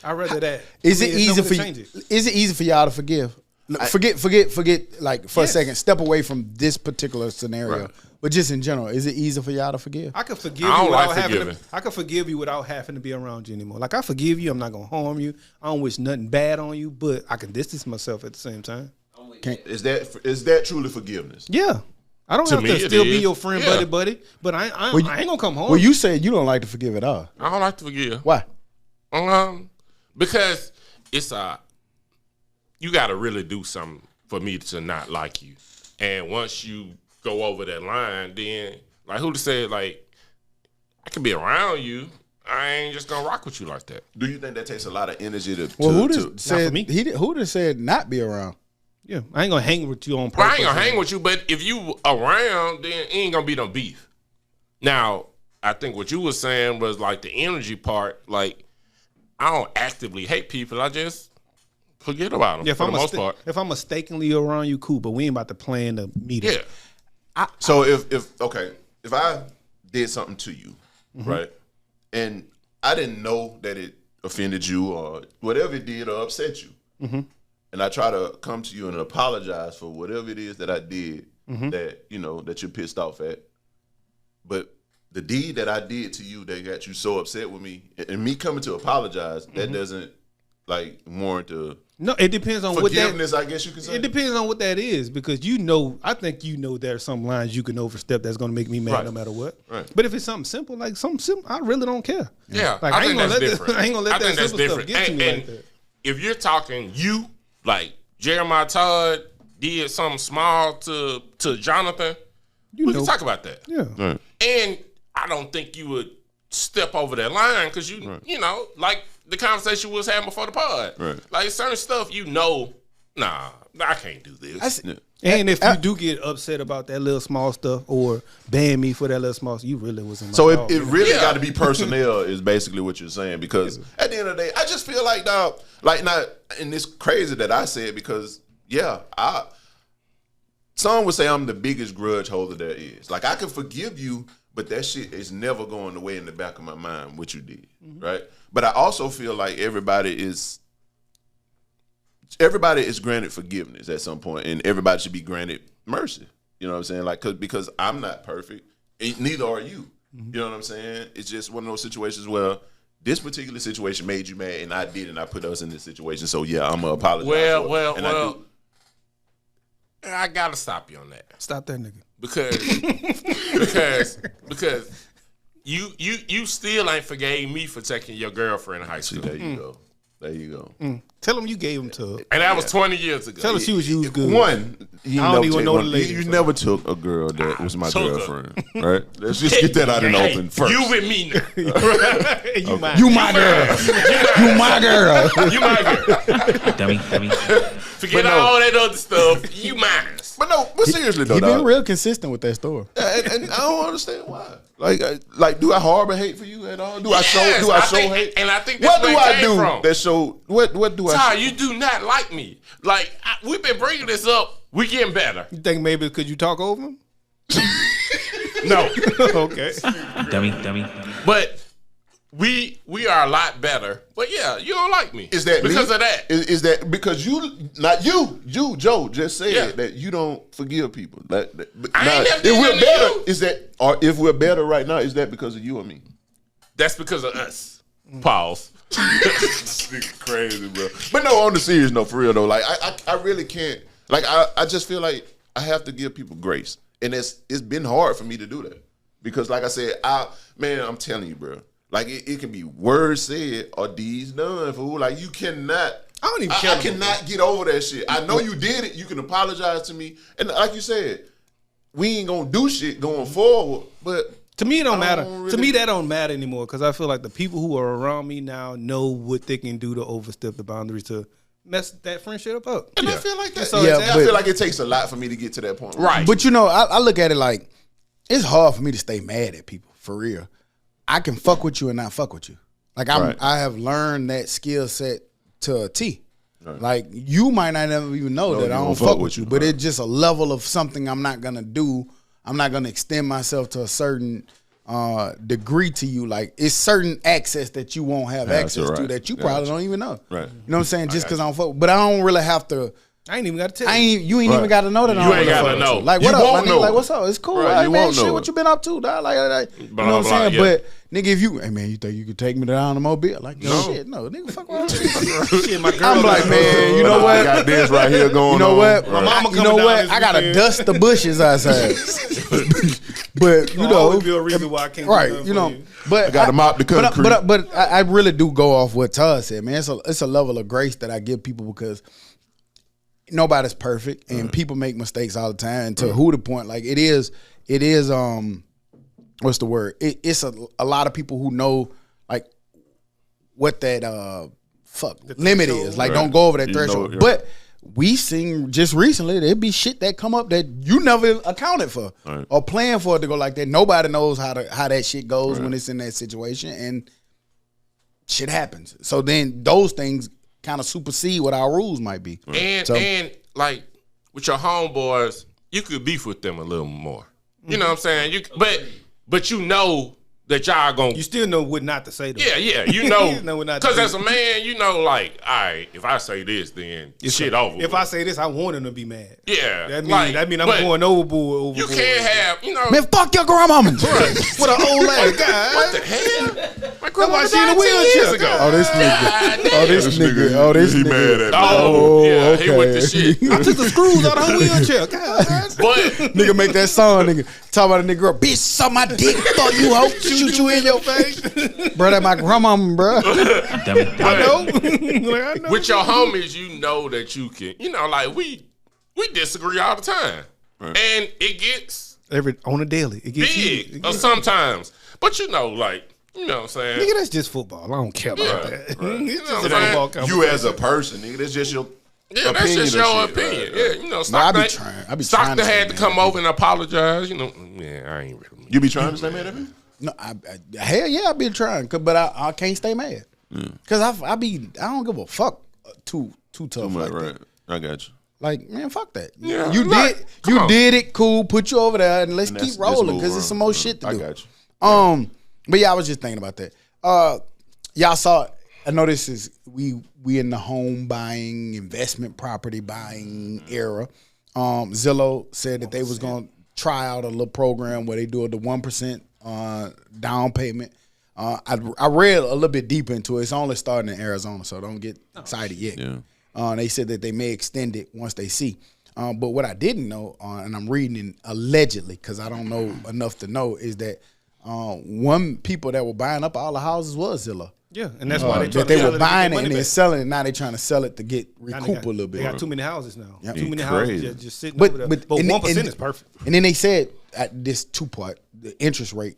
I'd rather that. Is I it mean, easy there's for no way you? to change it. Is it easy for y'all to forgive? No, forget. Like, for a second, step away from this particular scenario, Right. but just in general, is it easy for y'all to forgive? I could forgive I don't you like without having to. forgiving. I could forgive you without having to be around you anymore. Like, I forgive you. I'm not gonna harm you. I don't wish nothing bad on you, but I can distance myself at the same time. Is that truly forgiveness? Yeah. I don't To have me, to it still be is. your friend, Yeah. buddy. But I ain't gonna come home. Well, you said you don't like to forgive at all. I don't like to forgive. Why? Because it's you got to really do something for me to not like you. And once you go over that line, then, like, who'd have said, like, I can be around you, I ain't just gonna rock with you like that. Do you think that takes a lot of energy to? Well, who to just said me. who just said not be around? Yeah, I ain't gonna hang with you on purpose. Well, I ain't gonna hang with you, but if you around, then it ain't gonna be no beef. Now, I think what you was saying was, like, the energy part. Like, I don't actively hate people. I just forget about them Yeah, for the most part. if I'm mistakenly around you, cool. But we ain't about to plan to meet. Yeah. So if I did something to you, right, and I didn't know that it offended you or whatever it did or upset you, and I try to come to you and apologize for whatever it is that I did that that you're pissed off at, but the deed that I did to you that got you so upset with me, and me coming to apologize, that doesn't like warrant a No, it depends on what that. forgiveness. I guess you could say. It depends on what that is, because I think there's some lines you can overstep that's gonna make me mad Right. no matter what. Right. But if it's something simple, I really don't care. Yeah, Like, I ain't think gonna that's let different. I ain't gonna let I that think that's simple stuff different. get to me And like that. if you're talking you, like Jeremiah Todd did something small to Jonathan, we can talk about that. Yeah. Right. And I don't think you would step over that line because like the conversation we was having before the pod. Right. Like certain stuff, nah, I can't do this. And if you do get upset about that little small stuff or ban me for that little small stuff, you really was in my So dog. it really Yeah. got to be personnel is basically what you're saying, because at the end of the day, I just feel like, dog, like, not, and it's crazy that I say it because some would say I'm the biggest grudge holder there is. Like, I can forgive you, but that shit is never going away in the back of my mind what you did, right? But I also feel like everybody is granted forgiveness at some point, and everybody should be granted mercy. You know what I'm saying? Like, because I'm not perfect, and neither are you. You know what I'm saying? It's just one of those situations where this particular situation made you mad, and I did, and I put us in this situation. So yeah, I'm gonna apologize. Well, I gotta stop you on that. Stop that nigga. Because you still ain't forgave me for taking your girlfriend in high school. There you go. There you go. Tell him you gave him to her. And that was 20 years ago. Tell her she was used good. One, I don't even know the lady. You never took a girl that was my girlfriend, right? Let's just get that out in the open first. You with me now. You mine. You my girl. You my girl. You my girl. Dummy. Forget all that other stuff. You mine. But seriously though, He been dog. real consistent with that story. And I don't understand why. Like, do I harbor hate for you at all? Do I show hate? And I think that's what do where it I came do from. that show? What do I? Ty, you do not like me. Like we've been bringing this up. We getting better. You think maybe because you talk over him? No. Okay. Dummy. But we are a lot better. But yeah, you don't like me. Is that because me? of that? Is that because Joe just said that you don't forgive people? I ain't never did if we're nothing to better, you. is that or if we're better right now, is that because of you or me? That's because of us. Pause. This nigga crazy, bro. But no, on the serious note, for real though, like I really can't. Like I just feel like I have to give people grace, and it's been hard for me to do that because, like I said, I'm telling you, bro. Like it can be words said or deeds done, fool. Like you cannot. I don't even care. I cannot get over that shit. I know you did it. You can apologize to me, and like you said, we ain't gonna do shit going forward. But to me, it don't matter. really- To me, that don't matter anymore because I feel like the people who are around me now know what they can do to overstep the boundaries to mess that friendship up. and I feel like that. So Yeah, it's- I feel like it takes a lot for me to get to that point. Right. But you know, I look at it like it's hard for me to stay mad at people for real. I can fuck with you and not fuck with you. Like I have learned that skill set to a T. Right. Like you might not ever even know that I don't fuck with you, but it's just a level of something I'm not gonna do. I'm not gonna extend myself to a certain degree to you. Like it's certain access that you won't have access to that you probably don't even know. Right. You know what I'm saying? Just because I don't fuck, but I don't really have to. I ain't even got to tell you. You ain't even got to know that. You ain't got to know. Like You what up, won't my nigga? know. Like what's up? It's cool. Right, Like, you man, won't shit, know what it. you been up to, dog? Like you Blah, know what I'm blah, saying? yeah. But nigga, if you, hey man, you think you could take me down the mobile? Like no shit, no, nigga, fuck around. Shit, my girl I'm like, man, you know I what? got this right here going You know on. what? Right. mama You coming know down what? this I gotta weekend. dust the bushes outside. But you know, always be a reason why I can't do right? nothing You for know, you. but I gotta mop the concrete. But I really do go off what Todd said, man. It's a level of grace that I give people because nobody's perfect and people make mistakes all the time. And to who the point, like it is what's the word? It's a lot of people who know like what that limit is. Like don't go over that threshold. yeah. But we seen just recently there'd be shit that come up that you never accounted for or planned for it to go like that. Nobody knows how that shit goes when it's in that situation and shit happens. So then those things kind of supersede what our rules might be. And like with your homeboys, you could beef with them a little more. You know what I'm saying? But you know that y'all gonna. You still know what not to say to them. Yeah, you know. You know what not to Because do. as a man, you know, like, all right, if I say this, then shit over. If I say this, I want him to be mad. yeah, That like, mean I'm but going overboard. You can't have, you know. Man, fuck your grandmama. What an old ass guy. What the hell? My why grandma she in a died 10 wheelchair. years ago. Oh, this nigga. Oh, this nigga. Oh, this He nigga. mad at me. Oh, yeah, he okay. with the shit. I took the screws out of her wheelchair. God. But Nigga make that song, nigga. Talk about a nigga girl. Bitch, suck my dick. Fuck you, hoe. Shoot you in your face. Bro, that my grandmama, bro. Dummy. I know. Like, I know. with your homies, you know that you can, you know, like we disagree all the time. And it gets On a daily. It gets big heated. or sometimes. But you know, like, you know what I'm saying? Nigga, that's just football. I don't care about Yeah, that. right. It's You know just what a I'm saying? football competition. You as a person, nigga, that's just your Yeah, that's just opinion your of shit. opinion. Right, right. Yeah, you know, I Stockton, be trying to Stockton stay had to mad come at over and apologize. You know, yeah, I ain't really. You be trying to stay mad at me? No, hell yeah, I been trying, but I can't stay mad. Cause I don't give a fuck too tough like Right. that. I got you. Like, man, fuck that. Yeah, you like, come on. did it, cool. Put you over there and let's And keep let's rolling move because there's some more on. shit to I do. got you. But yeah, I was just thinking about that. Y'all saw. I know this is we in the home buying, investment property buying era. Zillow said that they was gonna try out a little program where they do the 1% down payment. I read a little bit deeper into it. It's only starting in Arizona, so don't get excited yet. Yeah. They said that they may extend it once they see. But what I didn't know, and I'm reading it allegedly because I don't know enough to know, is that one people that were buying up all the houses was Zillow. Yeah, and that's why they were buying it and then selling it. Now they're trying to sell it to get recoup a little bit. They got too many houses now. Yep. Too many Crazy. houses just sitting over there. But 1% is perfect. And then they said at this 2-part, the interest rate,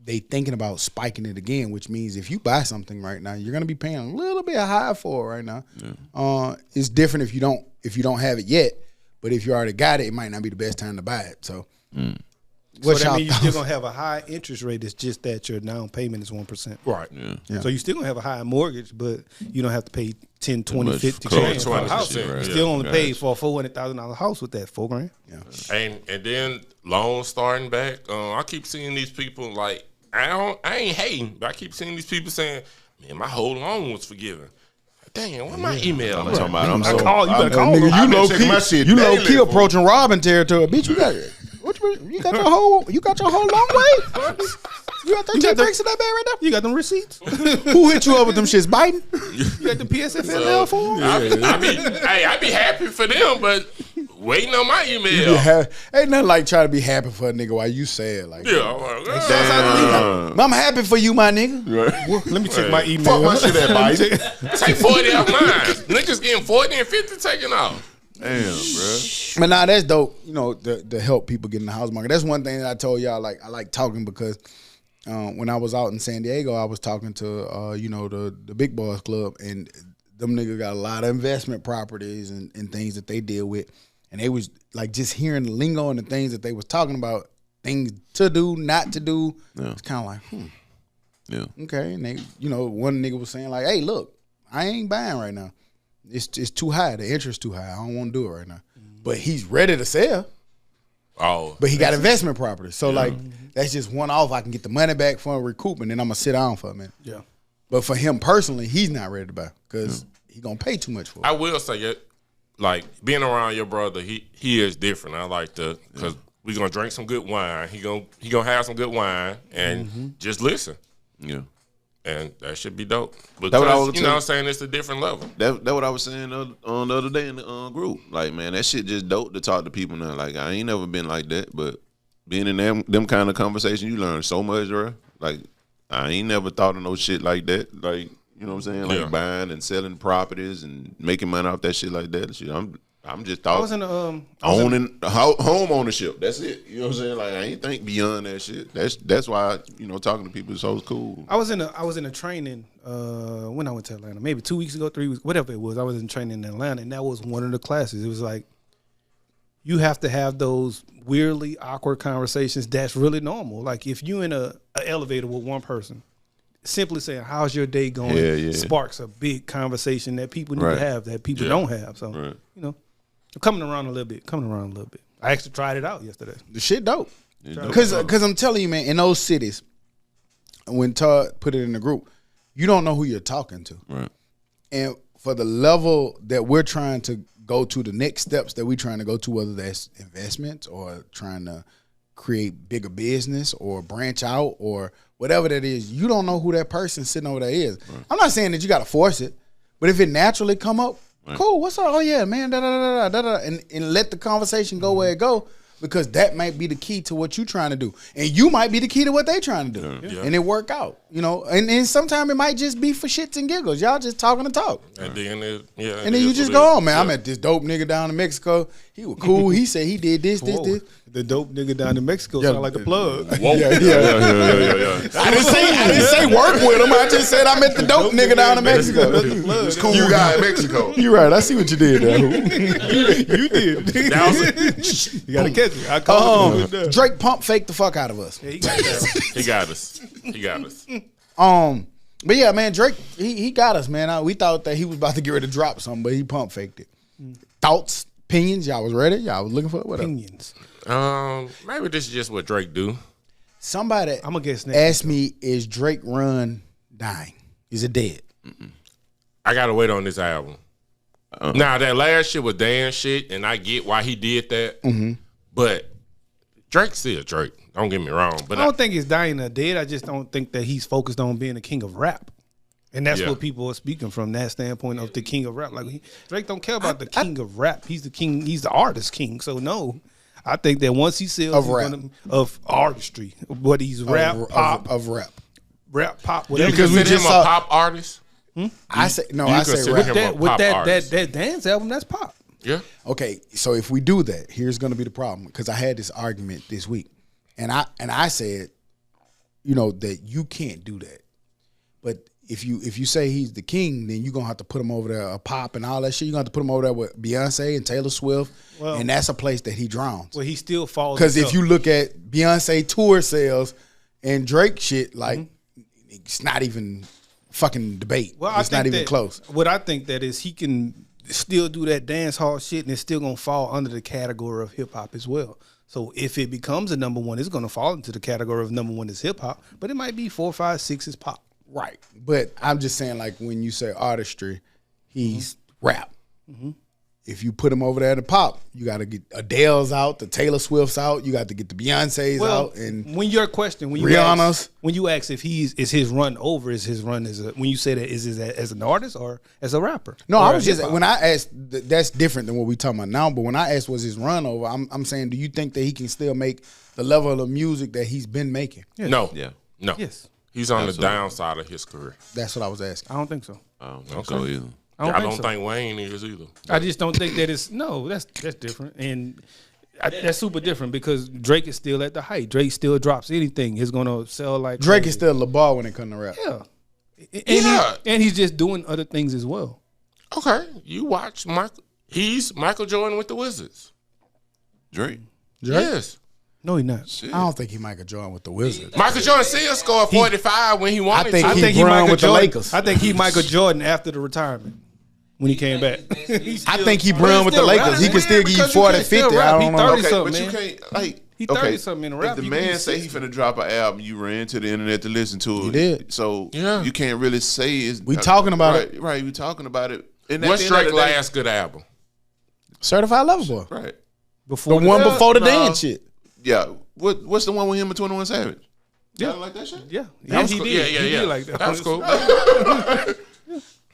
they thinking about spiking it again, which means if you buy something right now, you're gonna be paying a little bit high for it right now. Yeah. It's different if you don't have it yet, but if you already got it, it might not be the best time to buy it. So. So that means you're still gonna have a high interest rate. It's just that your down payment is 1%. Right. Yeah. So you still gonna have a high mortgage, but you don't have to pay 10, 20, Much 50 close grand to for a house. 20%, You right. still only Yeah. paid for a $400,000 house with that $4 grand. Yeah. And then loans starting back. I keep seeing these people like I ain't hating, but I keep seeing these people saying, "Man, my whole loan was forgiven." Damn, where my email? I'm at? talking about. You better call Nigga, them. I've been checking my shit you low daily, key fool. approaching Robin territory, bitch. You got it. You got your whole long way. You got 13 bricks in that bag right now. You got them receipts. Who hit you up with them shits? Biden? You got the PSFL for them. I be happy for them, but waiting on my email. Ain't nothing like trying to be happy for a nigga while you sad. Like, Yeah, I'm like, I'm happy for you, my nigga. Let me check my Fuck email. my shit at Biden. take 40 off mine. Niggas getting 40 and 50 taken off. Damn, bro. But nah, that's dope. You know, to help people get in the house market. That's one thing that I told y'all. Like, I like talking because when I was out in San Diego, I was talking to the Big Boys Club, and them niggas got a lot of investment properties and things that they deal with, and they was like just hearing the lingo and the things that they was talking about, things to do, not to do. Yeah. It's kind of like, Yeah. okay. And they, one nigga was saying like, hey, look, I ain't buying right now. It's too high. The interest too high. I don't want to do it right now. But he's ready to sell. Oh, But he got investment property. So like that's just one off. I can get the money back for a recoup, and then I'm gonna sit down for a minute. Yeah. But for him personally, he's not ready to buy because he gonna pay too much for it. I will say it. Like being around your brother, he is different. I like to because we gonna drink some good wine. He gonna have some good wine and just listen. Yeah. And that should be dope. what I Because was you know what I'm saying, it's a different level. That what I was saying on the other day in the group. Like, man, that shit just dope to talk to people now. Like, I ain't never been like that, but being in them kind of conversation, you learn so much, bro. Like, I ain't never thought of no shit like that. Like, you know what I'm saying? Like buying and selling properties and making money off that shit like that. Shit, I'm just thought I was in a owning home ownership. That's it. You know what I'm saying? Like, I ain't think beyond that shit. That's why talking to people is so cool. I was in a training when I went to Atlanta, maybe 2 weeks ago, 3 weeks, whatever it was. I was in training in Atlanta, and that was one of the classes. It was like you have to have those weirdly awkward conversations. That's really normal. Like if you in a elevator with one person, simply saying "How's your day going?" sparks a big conversation that people need to have that people don't have. So I'm coming around a little bit. I actually tried it out yesterday. The shit dope. Because I'm telling you, man, in those cities, when Todd put it in the group, you don't know who you're talking to. Right. And for the level that we're trying to go to, the next steps that we're trying to go to, whether that's investments or trying to create bigger business or branch out or whatever that is, you don't know who that person sitting over there is. Right. I'm not saying that you got to force it, but if it naturally come up, cool, what's up? Oh, yeah, man, and let the conversation go where it go, because that might be the key to what you're trying to do. And you might be the key to what they trying to do. Yeah. And it work out, And sometimes it might just be for shits and giggles. Y'all just talking to talk. And then and then you just go on, man. I met this dope nigga down in Mexico. He was cool. He said he did this. The dope nigga down in Mexico sound like the plug. Whoa. Yeah. I didn't say work with him. I just said I met the dope nigga down in Mexico. It's cool guy in Mexico. You're right. I see what you did there. You did. You gotta catch it. I called him. Drake pump faked the fuck out of us. Yeah, he got us. But yeah, man, Drake, he got us, man. We thought that he was about to get ready to drop something, but he pump faked it. Thoughts, opinions, y'all was ready? Y'all was looking for it? What opinions? Maybe this is just what Drake do. Somebody I'm gonna guess asked me, is Drake run dying? Is it dead? I gotta wait on this album. Now that last shit was damn shit, and I get why he did that. But Drake's still Drake. Don't get me wrong, but I don't think it's dying or dead. I just don't think that he's focused on being the king of rap. And that's what people are speaking from that standpoint of the king of rap. Like Drake don't care about the king of rap. He's the king. He's the artist king. So no, I think that once he sells of artistry, what he's rap, pop, rap, pop, whatever. Because we just him a pop artist. I say no. I say rap. With that dance album, that's pop. Yeah. Okay, so if we do that, here's going to be the problem because I had this argument this week, and I said, that you can't do that, but if you say he's the king, then you're gonna have to put him over there, a pop and all that shit. You're gonna have to put him over there with Beyonce and Taylor Swift, and that's a place that he drowns. Well, he still falls because if you look at Beyonce tour sales and Drake shit, like it's not even fucking debate. Well, it's not even close. What I think that is he can still do that dance hall shit, and it's still gonna fall under the category of hip hop as well. So if it becomes a number one, it's gonna fall into the category of number one is hip hop, but it might be 4, 5, 6 is pop. Right. But I'm just saying, like, when you say artistry, he's rap. Mm-hmm. If you put him over there to pop, you got to get Adele's out, the Taylor Swift's out, you got to get the Beyonce's out. And when your question, when you ask if is his run over, is his run when you say that, is it as an artist or as a rapper? No, I was just, when I asked, that's different than what we talking about now, but when I asked was his run over, I'm saying, do you think that he can still make the level of music that he's been making? Yes. No. Yeah. No. Yes. He's on the downside of his career. That's what I was asking. I don't think so. I don't think so either. I don't think Wayne is either. I just don't think that it's that's different, and that's super different because Drake is still at the height. Drake still drops anything. He's gonna sell like Drake crazy. is still LeBar when it comes to rap. Yeah, and he's just doing other things as well. Okay, you watch Michael. He's Michael Jordan with the Wizards. Drake. Yes. No, he's not. Shit. I don't think he Michael Jordan with the Wizards. Michael Jordan still scored 45 when he wanted to. I think he Michael with Jordan, the Lakers. I think he Michael Jordan after the retirement when he came back. I think he run with the Lakers. He can still give you 40, 50. I don't know. Okay, but you can't like. He 30-something in a rap. If the man say he finna drop an album, you ran to the internet to listen to it. He did. So you can't really say it's. We talking about it. Right, we talking about it. What's Drake's last good album? Certified Lover Boy. Right. Before the one before the dance shit. Yeah. What's the one with him and 21 Savage? Yeah. Like that shit? Yeah. That was he cool. did. Yeah. He did like that. That was cool.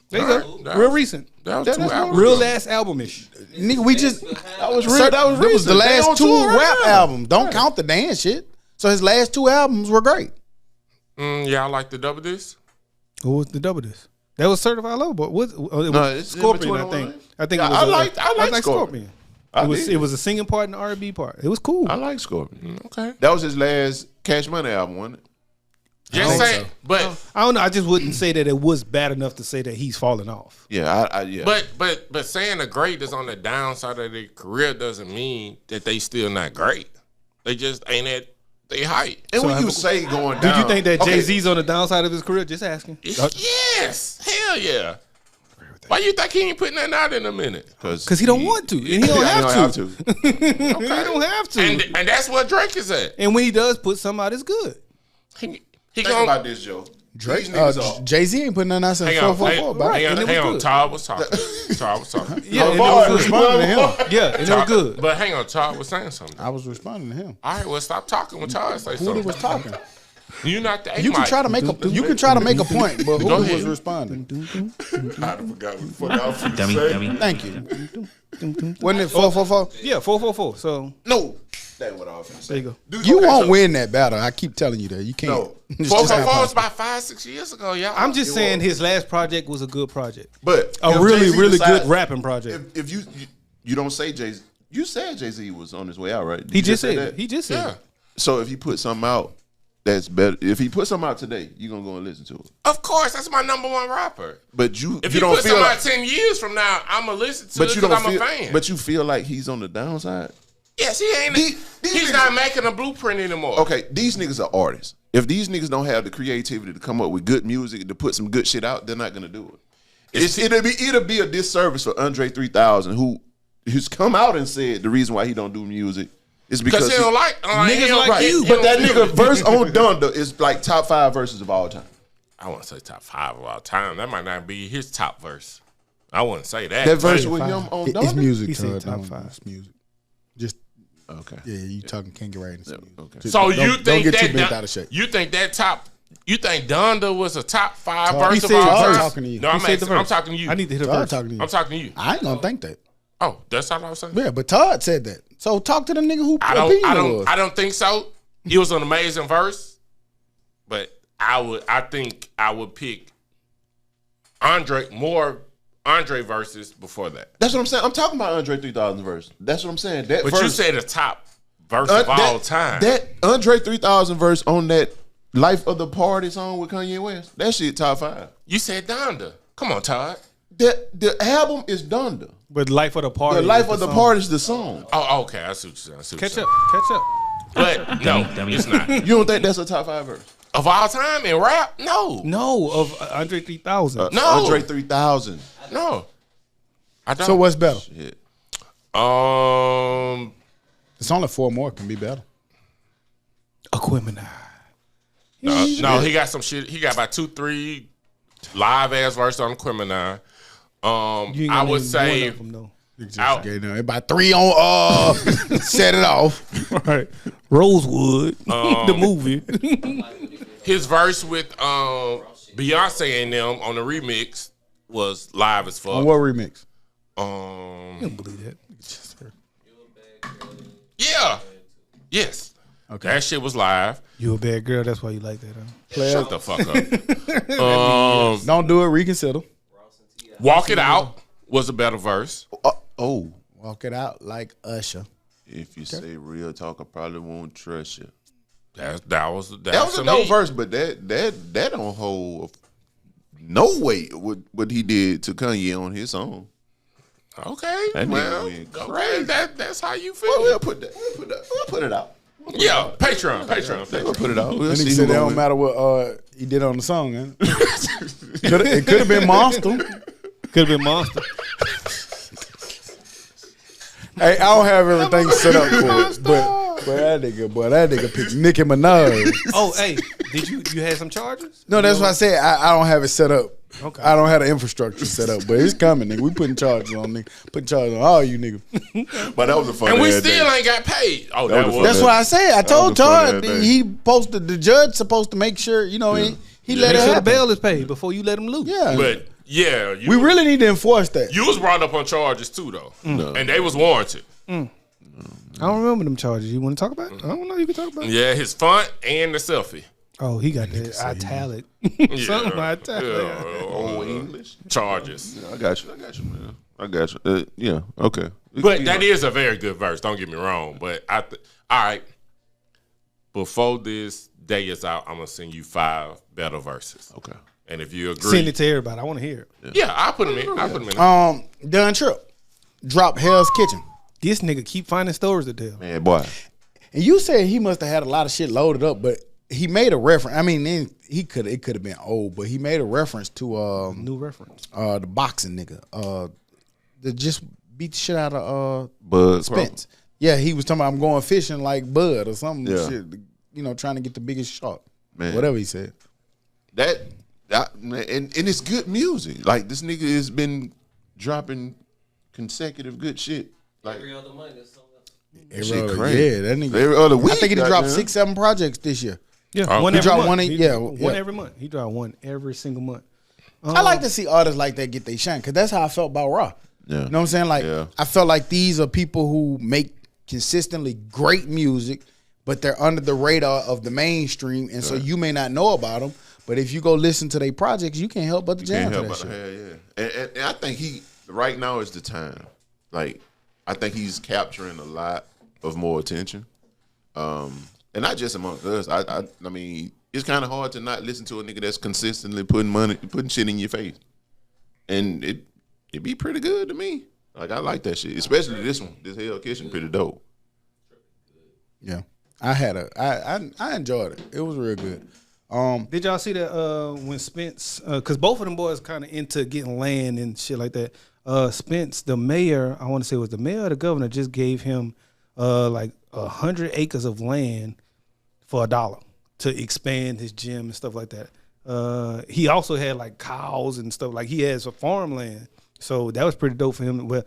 There you go. Real recent. That was 2 albums. Real last album-ish. Nigga, we just that was the last 2 rap albums. Don't count the dance shit. So his last 2 albums were great. Yeah, I like the Double Disc. What was the Double Disc? That was Certified Lover Boy. It was it's Scorpion, I think. I think it was. I like Scorpion. It was a singing part and the R&B part. It was cool. I like Scorpion. Okay. That was his last Cash Money album, wasn't it? Just say, but I don't know. I just wouldn't say that it was bad enough to say that he's falling off. Yeah, yeah. But saying the great is on the downside of their career doesn't mean that they still not great. They just ain't at their height. And when you say going down, do you think that Jay-Z's on the downside of his career? Just asking. Yes, hell yeah. Why you think he ain't putting nothing out in a minute? Because he don't want to, and he don't have to. Okay. He don't have to. And that's where Drake is at. And when he does put something out, it's good. Think about this, Joe. Drake, Jay-Z ain't putting nothing out since 444. Hang on, Todd was talking. Yeah, and I was responding to him. Yeah, and it was good. But hang on, Todd was saying something. I was responding to him. All right, well, stop talking when Todd say something. Who was talking? You're not the You can try to make a point, but who was responding? I forgot what the fuck I was Dummy. Thank you. Wasn't it 444? Yeah, 444. So No, that what I was saying. there you go. You won't win that battle. I keep telling you that. You can't. No. 444 was about 5-6 years ago, y'all. I'm just saying his last project was a good project. But A really good rapping project. If you don't say Jay-Z, you said Jay-Z was on his way out, right? He just said that. it. He just said it. So if he put something out that's better, if he put something out today, you're gonna go and listen to it. Of course, that's my number one rapper. But if you you don't put feel something like, out 10 years from now, I'm gonna listen to it you because don't I'm feel, a fan. But you feel like he's on the downside. Yes, he ain't. These He's niggas- not making a blueprint anymore. Okay, these niggas are artists. If these niggas don't have the creativity to come up with good music to put some good shit out, they're not gonna do it. It'll be a disservice for Andre 3000, who's come out and said the reason why he don't do music is because he don't like niggas like right. you. But that nigga verse on Donda is like top 5 verses of all time. I want to say top 5 of all time. That might not be his top verse. I wouldn't say that. That verse with him on It's Donda. music. He said Todd. top Don't- 5. It's music. Just Okay. Yeah, you talking can't get right into it. Okay. So you think don't get that too bent out of shape. you think that top? You think Donda was a top 5 verse He of said all verse. time? Talking to you. No, I'm He said the asking, I'm verse. talking to you. I need to hit a Todd verse. talking to you. I'm talking to you. I ain't gonna think that. Oh, that's all I was saying. Yeah, but Todd said that. So talk to the nigga who I don't think so. It was an amazing verse, but I think I would pick Andre verses before that. That's what I'm saying. I'm talking about Andre 3000 verse. That's what I'm saying. That But verse, you said the top verse of all time. That Andre 3000 verse on that Life of the Party song with Kanye West. That shit top 5. You said Donda. Come on, Todd. The album is Donda. But Life of the Party. The Life is of the song. Party is the song. Oh, okay. I see what you're saying. Catch up. But no, it's not. You don't think that's a top 5 verse? Of all time in rap? No. No, of Andre 3000. No. Andre 3000. No. I don't. So what's better? Shit. It's only 4 more can be better. Aquemini. No, he got some shit. He got about 2-3 live ass verse on Criminal. You ain't I gonna would name say one of them, though. out, About 3 on set it off. Right. Rosewood, the movie. his verse with Beyonce and them on the remix was live as fuck. On what remix? I don't believe that. Yeah. Yes. Okay. That shit was live. You a bad girl. That's why you like that, huh? Shut the fuck up. Don't do it. Reconsider. Walk It Out was a better verse. Oh. Walk it out like Usher. If you say real talk, I probably won't trust you. That was That was a some dope heat. verse, but that don't hold no weight with what he did to Kanye on his song. Okay. That nigga Well, went okay. crazy. That's how you feel. Well, we'll put it out. Yeah, Patreon. We'll put it out. We'll That see nigga who said that gonna don't win. matter what he did on the song. Huh? It could have been Monster. Could have been Monster. Hey, I don't have everything set up for it, but that nigga picked Nicki Minaj. Oh, hey, did you had some charges? No, that's why I said I don't have it set up. Okay. I don't have the infrastructure set up, but it's coming, nigga. We putting charges on nigga. Putting charges on all you niggas. But that was a fun. And we ass still day. ain't got paid. Oh, That that was was. a That's fun why I said I told was a fun Todd ass day. he posted the judge supposed to make sure he let Make it sure the happen. bail is paid before you let him loose. Yeah, But yeah, we really need to enforce that. You was brought up on charges too, though, and they was warranted. I don't remember them charges. You want to talk about it? I don't know. You can talk about it. Yeah, his font and the selfie. Oh, he got that italic. Yeah. Something italic. Oh, English Charges. I got you, man. I got you. Yeah, okay. But that is a very good verse. Don't get me wrong. But all right. Before this day is out, I'm gonna send you 5 better verses. Okay. And if you agree, Send it to everybody. I want to hear it. yeah, I'll put them in. Dun Trip drop Hell's Kitchen, This nigga keep finding stories to tell. Man, boy. and you said he must have had a lot of shit loaded up, but he made a reference. I mean, then it could have been old, but he made a reference to New reference. the boxing nigga, that just beat the shit out of Bud Spence. Yeah, he was talking about I'm going fishing like Bud or something Yeah. shit, trying to get the biggest shark. Man. Whatever he said. That and it's good music. Like this nigga has been dropping consecutive good shit. Like Every other month, that's something else. Every shit other- crazy. Yeah, that nigga. Every other I week, think he dropped goddamn. 6-7 projects this year. Yeah, Oh. one He every dropped month. one He- yeah, one yeah. every month. He dropped one every single month. I like to see artists like that get they shine because that's how I felt about Raw. Yeah. You know what I'm saying? Like, Yeah. I felt like these are people who make consistently great music, but they're under the radar of the mainstream, and so you may not know about them. But if you go listen to their projects, you can't help but to jam Can't to help that but shit. yeah. And I think he right now is the time. Like I think he's capturing a lot of more attention. And not just amongst us. I mean, it's kind of hard to not listen to a nigga that's consistently putting shit in your face. And it be pretty good to me. Like I like that shit. Especially this one. This Hell Kitchen pretty dope. Yeah, I enjoyed it. It was real good. Did y'all see that when Spence, because both of them boys kind of into getting land and shit like that. Spence, the mayor, I want to say it was the mayor or the governor, just gave him like 100 acres of land for $1 to expand his gym and stuff like that. He also had like cows and stuff. Like he has a farmland, so that was pretty dope for him. Well,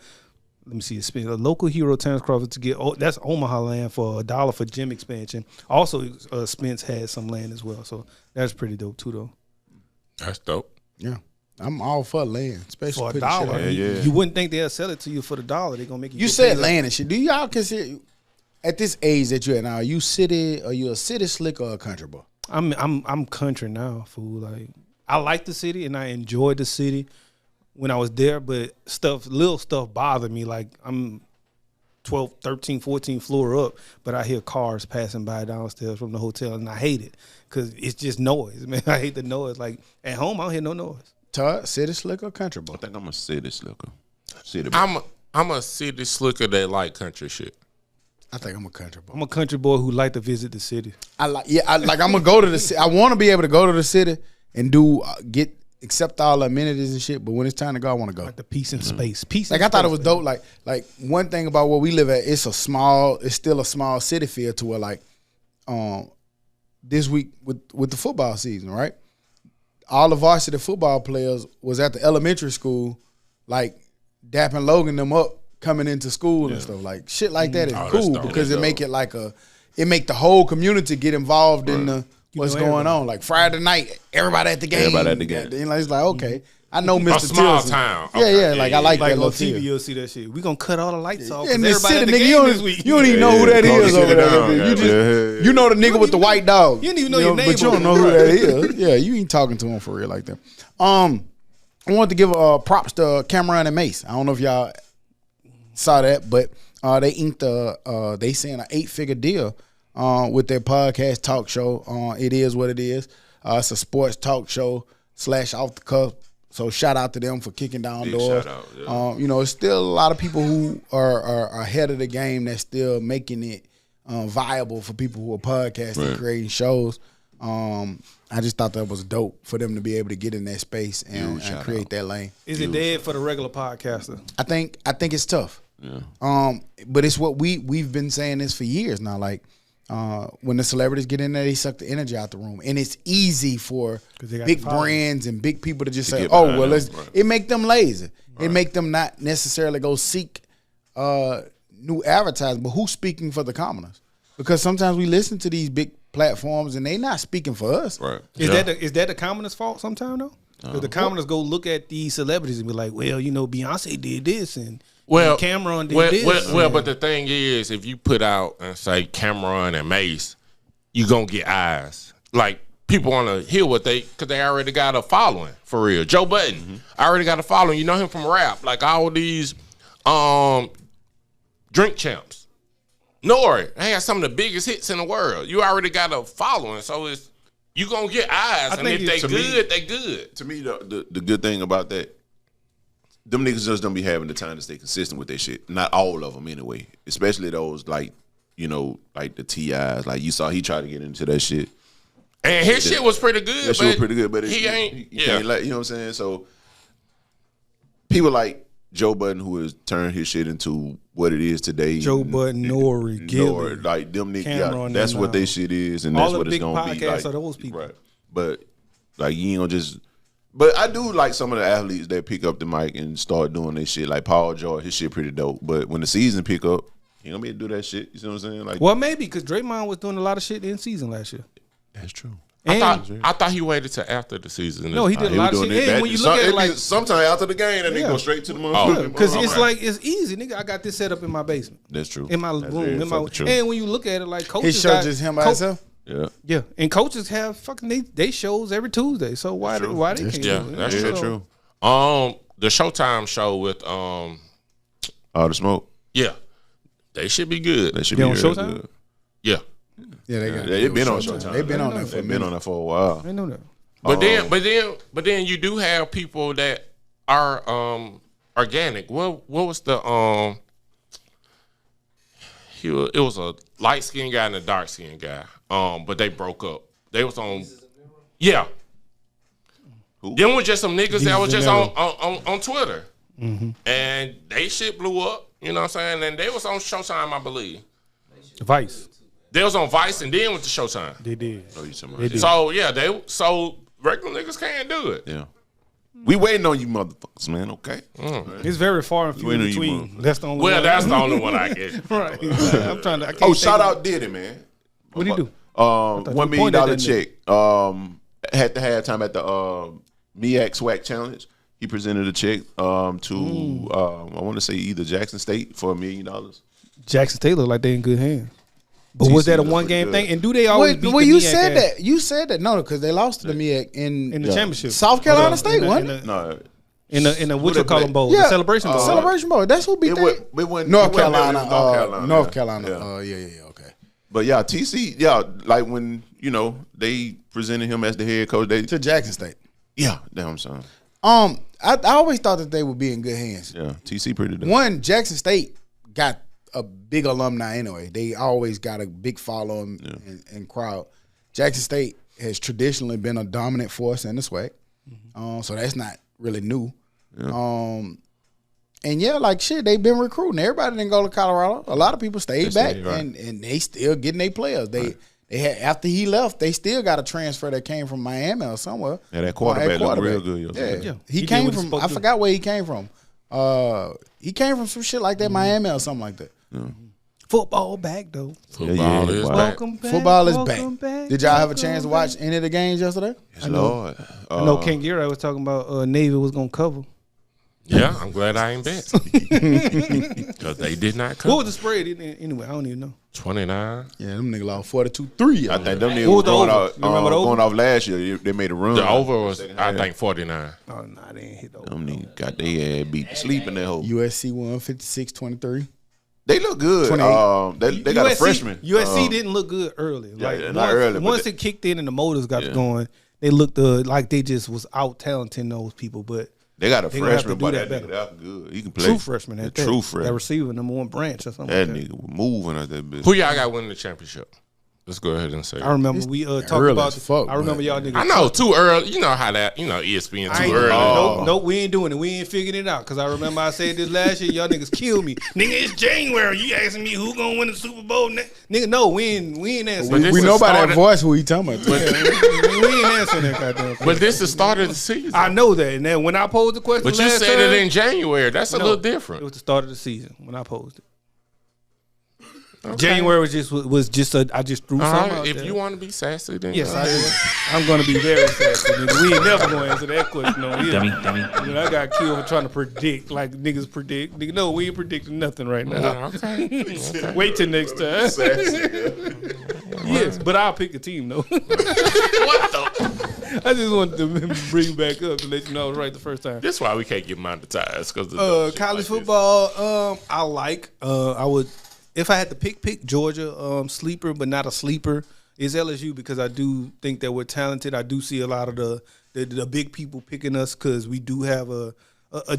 let me see. Spend a local hero Terrence Crawford to get. That's Omaha land for $1 for gym expansion. Also, Spence had some land as well, so that's pretty dope too, though. That's dope. Yeah. I'm all for land, especially For putting shit $1, out. you wouldn't think they'll sell it to you for $1. They're gonna make you. You get said paid. land and shit. Do y'all consider at this age that you're at now? Are you a city slick or a country boy? I'm country now, fool. Like I like the city and I enjoyed the city when I was there, but little stuff bothered me. Like I'm 12, 13, 14 floor up, but I hear cars passing by downstairs from the hotel, and I hate it because it's just noise, man. I hate the noise. Like at home, I don't hear no noise. Todd, city slick or country boy? I think I'm a city slicker. City. I'm a city slicker that like country shit. I think I'm a country boy. I'm a country boy who like to visit the city. I'm gonna go to the city. I want to be able to go to the city and do accept all the amenities and shit. But when it's time to go, I want to go. Like the peace and space. Peace. Like and I thought it space, was dope. Like one thing about where we live at, it's still a small city feel to where like, this week with the football season, right? All the varsity football players was at the elementary school, like dapping Logan them up coming into school and stuff. Like shit like that is cool because it make it like it make the whole community get involved in the what's going on. Like Friday night, everybody at the game. Everybody at the game. And it's like, okay, I know Mr. A small Tilson. town. Yeah, Okay. yeah. Like I like Like that on little TV, feel. you'll see that shit. We gonna cut all the lights off. In 'cause this everybody city, at the nigga, game this week. you don't even know who that Close is the over city there. down, You know the nigga with the white dog. You didn't even know your name but you over don't know who that is. Yeah, you ain't talking to him for real like that. I wanted to give props to Cameron and Mace. I don't know if y'all saw that, but they inked they saying an 8-figure deal with their podcast talk show. It is what it is. It's a sports talk show / off the cuff. So shout out to them for kicking down doors. shout out, yeah. You know, it's still a lot of people who are ahead of the game that's still making it viable for people who are podcasting, creating shows. I just thought that was dope for them to be able to get in that space and create that lane. Is it dead for the regular podcaster? I think it's tough. Yeah. But it's what we've been saying this for years now. Like when the celebrities get in there, they suck the energy out the room, and it's easy for big brands and big people to just say, "Oh, well, let's." Right. It make them lazy. It make them not necessarily go seek new advertising. But who's speaking for the commoners? Because sometimes we listen to these big platforms and they not speaking for us. Right. Is that the commoners' fault sometime though? Because the commoners go look at these celebrities and be like, well, you know, Beyonce did this and Cameron did this. Well, but the thing is, if you put out and say Cameron and Mace, you gonna get eyes. Like people want to hear what because they already got a following for real. Joe Budden already got a following. You know him from rap. Like all these drink champs. Nori, they got some of the biggest hits in the world. You already got a following, so you gonna get eyes. And if they good, they good. To me, the good thing about that, them niggas just don't be having the time to stay consistent with their shit. Not all of them anyway. Especially those like the T.I.s. Like you saw he tried to get into that shit. And his shit was pretty good. That shit was pretty good, but he ain't. You can't you know what I'm saying? So people like Joe Budden, who has turned his shit into what it is today. Joe Budden, Nori, Gilly, like them niggas. Cameron, That's what their shit is, and that's what it's gonna be. All the big podcasts are those people. Right. But like you ain't gonna just. But I do like some of the athletes that pick up the mic and start doing this shit. Like Paul George, his shit pretty dope. But when the season pick up, he gonna be able to do that shit. You see what I'm saying? Like, well, maybe because Draymond was doing a lot of shit in season last year. That's true. I thought he waited till after the season. No, he did a lot of shit. And when you look at it, like sometime after the game, then they go straight to the motherfucker. Because it's like it's easy, nigga. I got this set up in my basement. That's true. In my room, and when you look at it, like coaches, his show just him by himself. Yeah, and coaches have fucking they shows every Tuesday. So why they can't? That's true. The Showtime show with All the Smoke. Yeah, they should be good. They should be on Showtime. Good. Yeah. Yeah, they've been on Showtime. They've been on that. They've been on that for a while. I know that. But then you do have people that are organic. What was the it was a light skinned guy and a dark skinned guy. But they broke up. They was on Who? Them was just some niggas that was just on Twitter. And they shit blew up, you know what I'm saying? And they was on Showtime, I believe. Vice. They was on Vice and then went to Showtime. They did. Oh, you talking They about did. So regular niggas can't do it. Yeah. We waiting on you, motherfuckers, man. Okay. It's very far and few in Waiting on you, between. motherfucker. That's the only. Well, one. that's the only one I get. right. I'm trying to. I can't Oh, think shout of- out Diddy, man. What do you do? $1 you million pointed at check. Had the halftime at the MEAC SWAC challenge. He presented a check to I want to say either Jackson State for $1 million. Jackson State look like they in good hands. But was that a TC one game pretty good. thing? And do they always beat Well, the you MEAC said ass? that. You said that. No, because they lost to the MEAC in the championship? South Carolina State, wasn't it? No, In the what Who you they call play? them bowl? Yeah. The Celebration Bowl. Celebration Bowl. That's who beat it that. went North it went- Carolina. North Carolina. North yeah. Carolina. Yeah. Yeah. Okay. But yeah, TC, like when they presented him as the head coach, To Jackson State. damn son. I always thought that they would be in good hands. Yeah, TC pretty good. One, Jackson State got a big alumni anyway. They always got a big following and crowd. Jackson State has traditionally been a dominant force in the SWAC, so that's not really new. And like shit, they've been recruiting. Everybody didn't go to Colorado. A lot of people stayed back, stayed, right. and they still getting their players. They had after he left, they still got a transfer that came from Miami or somewhere. Yeah, that quarterback looked real good. Yeah. He He did came what he from. supposed I to. forgot where he came from. He came from some shit like that, Miami or something like that. Football back though. Football is wow. back. Welcome back. Football is welcome back. Did y'all have a chance to watch any of the games yesterday? Yes, Lord. I know Ken Gary was talking about Navy was gonna cover. Yeah, I'm glad I ain't bet. Because they did not come. What was the spread anyway? I don't even know. 29. Yeah, them niggas lost 42-3. I think them niggas What was was the going over? off, You remember the over? going off last year. They made a run. The over was, I think, 49. Oh nah, they ain't hit the over. Them niggas got their ass beat to sleep in that hole. USC won 56-23. They look good. 28. They got a freshman. USC didn't look good early. not early, but Once they- it kicked in and the motors got going, they looked like they just was out talenting those people. But They got a They gonna have to freshman, do but that that nigga better. that's good. He can play. true freshman The at that. true That freshman. receiver number one branch or something. That like that. nigga was moving at that bitch. Who y'all got winning the championship? Let's go ahead and say I remember we talked early about. as fuck, I remember but- y'all niggas. I know, too early. You know how that, ESPN I too ain't, early. Nope, we ain't doing it. We ain't figuring it out. Because I remember I said this last year. Y'all niggas killed me. Nigga, it's January. You asking me who gonna win the Super Bowl? Nigga, no, we ain't answering. But this We is know by that started- voice who he talking about. we ain't answering that goddamn thing. But this is the start of the season. I know that. And then when I posed the question, But you last said time, it in January. That's a no, little It different. was the start of the season when I posed it. Okay. January was just I just threw All something right, out if there. you want to be sassy, then Yes, go I ahead. do. I'm gonna be very sassy. Nigga. We ain't never gonna answer that question on here. Dummy. I mean, I got killed for trying to predict like niggas predict. Nigga, no, we ain't predicting nothing right now. Okay. Wait till next time. Yes, but I'll pick a team though. What the? I just wanted to bring it back up to let you know I was right the first time. This why we can't get monetized because College football, I like. I would, if I had to pick Georgia, sleeper, but not a sleeper, is LSU because I do think that we're talented. I do see a lot of the big people picking us because we do have a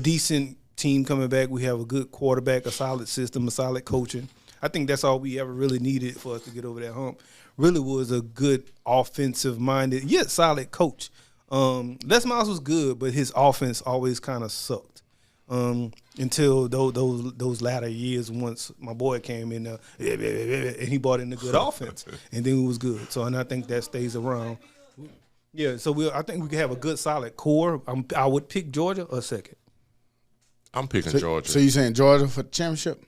decent team coming back. We have a good quarterback, a solid system, a solid coaching. I think that's all we ever really needed for us to get over that hump. Really was a good offensive-minded, yet solid coach. Les Miles was good, but his offense always kind of sucked until those latter years. Once my boy came in there and he brought in a good offense, and then it was good. So, and I think that stays around. Yeah, so I think we can have a good, solid core. I would pick Georgia or second, I'm picking Georgia. So you saying Georgia for the championship?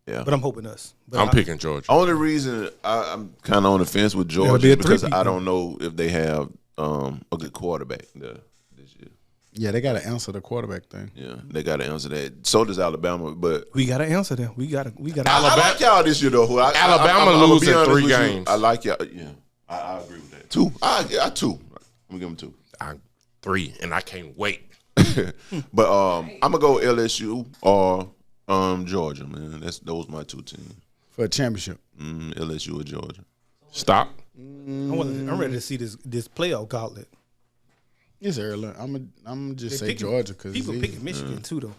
Yeah. but I'm hoping us. But I'm picking Georgia. Only reason I'm kind of on the fence with That'll Georgia be a is because three-peat, I though. don't know if they have a good quarterback this year. Yeah, they got to answer the quarterback thing. Yeah, they got to answer that. So does Alabama, but we got to answer them. We got to. I like y'all this year though. Alabama I'ma be losing honest 3 with you. games. I like y'all. Yeah, I agree with that. 2. I 2. I'm gonna give them 2. 3, and I can't wait. But I'm gonna go LSU or Georgia, man. Those my 2 teams. For a championship. LSU or Georgia. Stop. I'm ready to see this playoff gauntlet. It's early. I'm just say Picking- Georgia because people picking Michigan too though.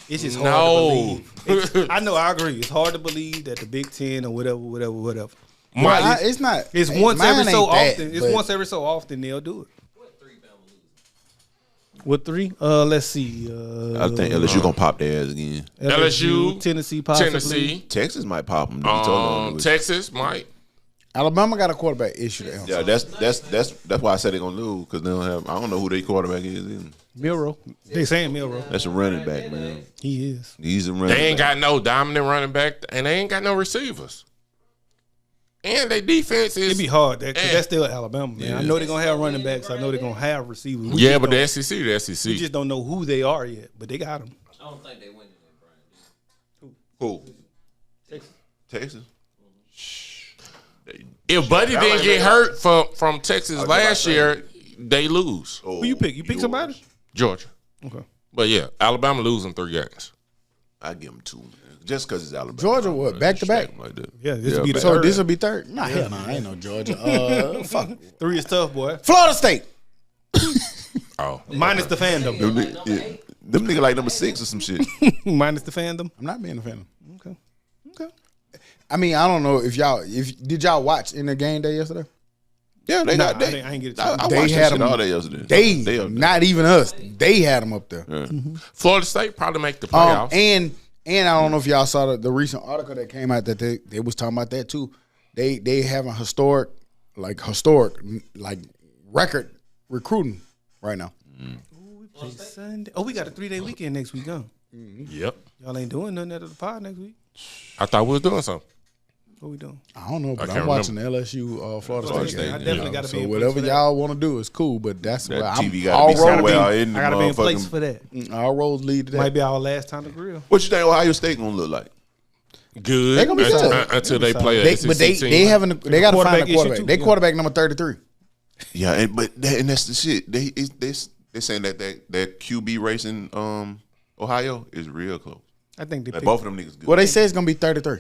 It's just hard No. to believe. I know, I agree. It's hard to believe that the Big Ten or whatever. Mike, it's not. It's ain't- once mine every so ain't that, often. It's but once every so often they'll do it. What 3? Let's see. I think LSU gonna pop their ass again. LSU, Tennessee, possibly. Tennessee, Texas might pop them. Texas, Mike. Alabama got a quarterback issue to answer. Yeah, that's why I said they're gonna lose because they don't have. I don't know who their quarterback is. Either. Milrow. They saying Milrow. That's a running back, man. He is. He's a running They ain't back. got no dominant running back, and they ain't got no receivers. And their defense is. It'd be hard. Because that's still Alabama, man. I know they're going to have running backs. I know they're going to have receivers. We Yeah, just but don't- the SEC, the SEC. We just don't know who they are yet, but they got them. I don't think they win it, Brian. Who? Texas. If Buddy didn't get hurt from Texas last year, they lose. Who you pick? You pick somebody? Georgia. Okay. But yeah, Alabama losing 3 games. I give them 2, man. Just because it's Alabama. Georgia, what, back-to-back? Like that. Yeah, this will be the So third. this will be third? Nah, hell no, I ain't no Georgia. Fuck. 3 is tough, boy. Florida State. Oh. Minus the fandom. Them nigga like number 6 or some shit. Minus the fandom. I'm not being a fan. Okay. Okay. I mean, I don't know if did y'all watch in the game day yesterday? Yeah, they Nah, got. I ain't get a I chance. They watched had that shit them- all day yesterday. They up there. not even us. They had them up there. Florida State probably make the playoffs. And I don't know if y'all saw the recent article that came out that they was talking about that too. They have a historic record recruiting right now. Play Sunday. Oh, we got a 3-day weekend next week, huh? Yep. Y'all ain't doing nothing at the pod next week. I thought we was doing something. What we doing? I don't know, but can't I'm watching the LSU Florida State State, game. I definitely got to be So in whatever place for y'all want to do is cool, but that's That where TV I'm got all to be somewhere roads in the I got to be in place motherfucking. for that. all roads lead to that. Might be our last time to grill. What you think Ohio State gonna look like? Good. They gonna be good. Until they play a They, SEC but they team. they got to find a quarterback issue quarterback. too, They yeah. quarterback number 33. Yeah, and that's the shit. They saying that QB race in Ohio is real close. I think they Like, picked, both of them niggas good. Well, they say it's gonna be 33.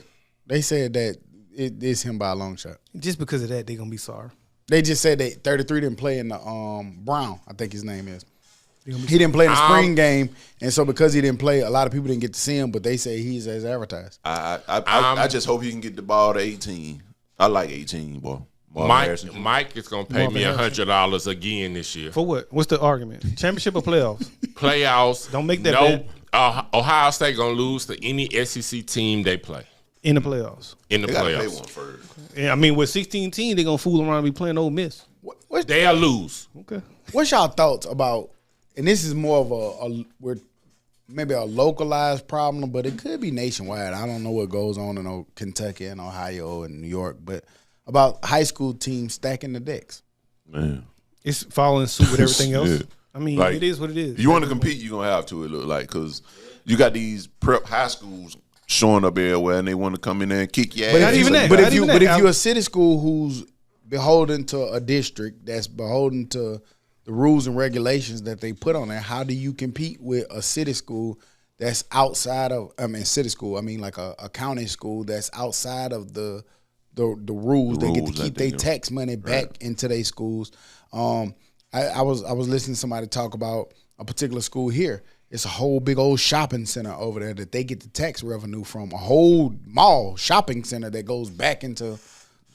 They said that it is him by a long shot. just because of that, they going to be sorry. They just said that 33 didn't play in the Brown, I think his name is. He didn't play in the spring game, and so because he didn't play, a lot of people didn't get to see him. But they say he's as advertised. I just hope he can get the ball to 18. I like 18, boy. Marvin Harrison. Mike is gonna pay me $100 again this year. For what? What's the argument? Championship or playoffs? Playoffs. Don't make that No, bet. Ohio State gonna lose to any SEC team they play In the playoffs. in the They gotta play playoffs. one first. Yeah, I mean, with 16 teams, they're going to fool around and be playing Ole Miss. They'll lose. Okay. What's y'all thoughts about? And this is more of we're maybe a localized problem, but it could be nationwide. I don't know what goes on in Kentucky and Ohio and New York, but about high school teams stacking the decks. Man. It's following suit with everything else. Yeah. I mean, Like, it is what it is. If you want to compete, you're going to have to, it look like, because you got these prep high schools showing up everywhere, and they want to come in there and kick your ass. not even that. But Not if you even but that. if you're a city school who's beholden to a district that's beholden to the rules and regulations that they put on there, how do you compete with a city school that's outside of? I mean, city school. I mean, like a county school that's outside of the rules. They get to rules keep that they their do. tax money back into their schools. I was listening to somebody talk about a particular school here. It's a whole big old shopping center over there that they get the tax revenue from. A whole mall shopping center that goes back into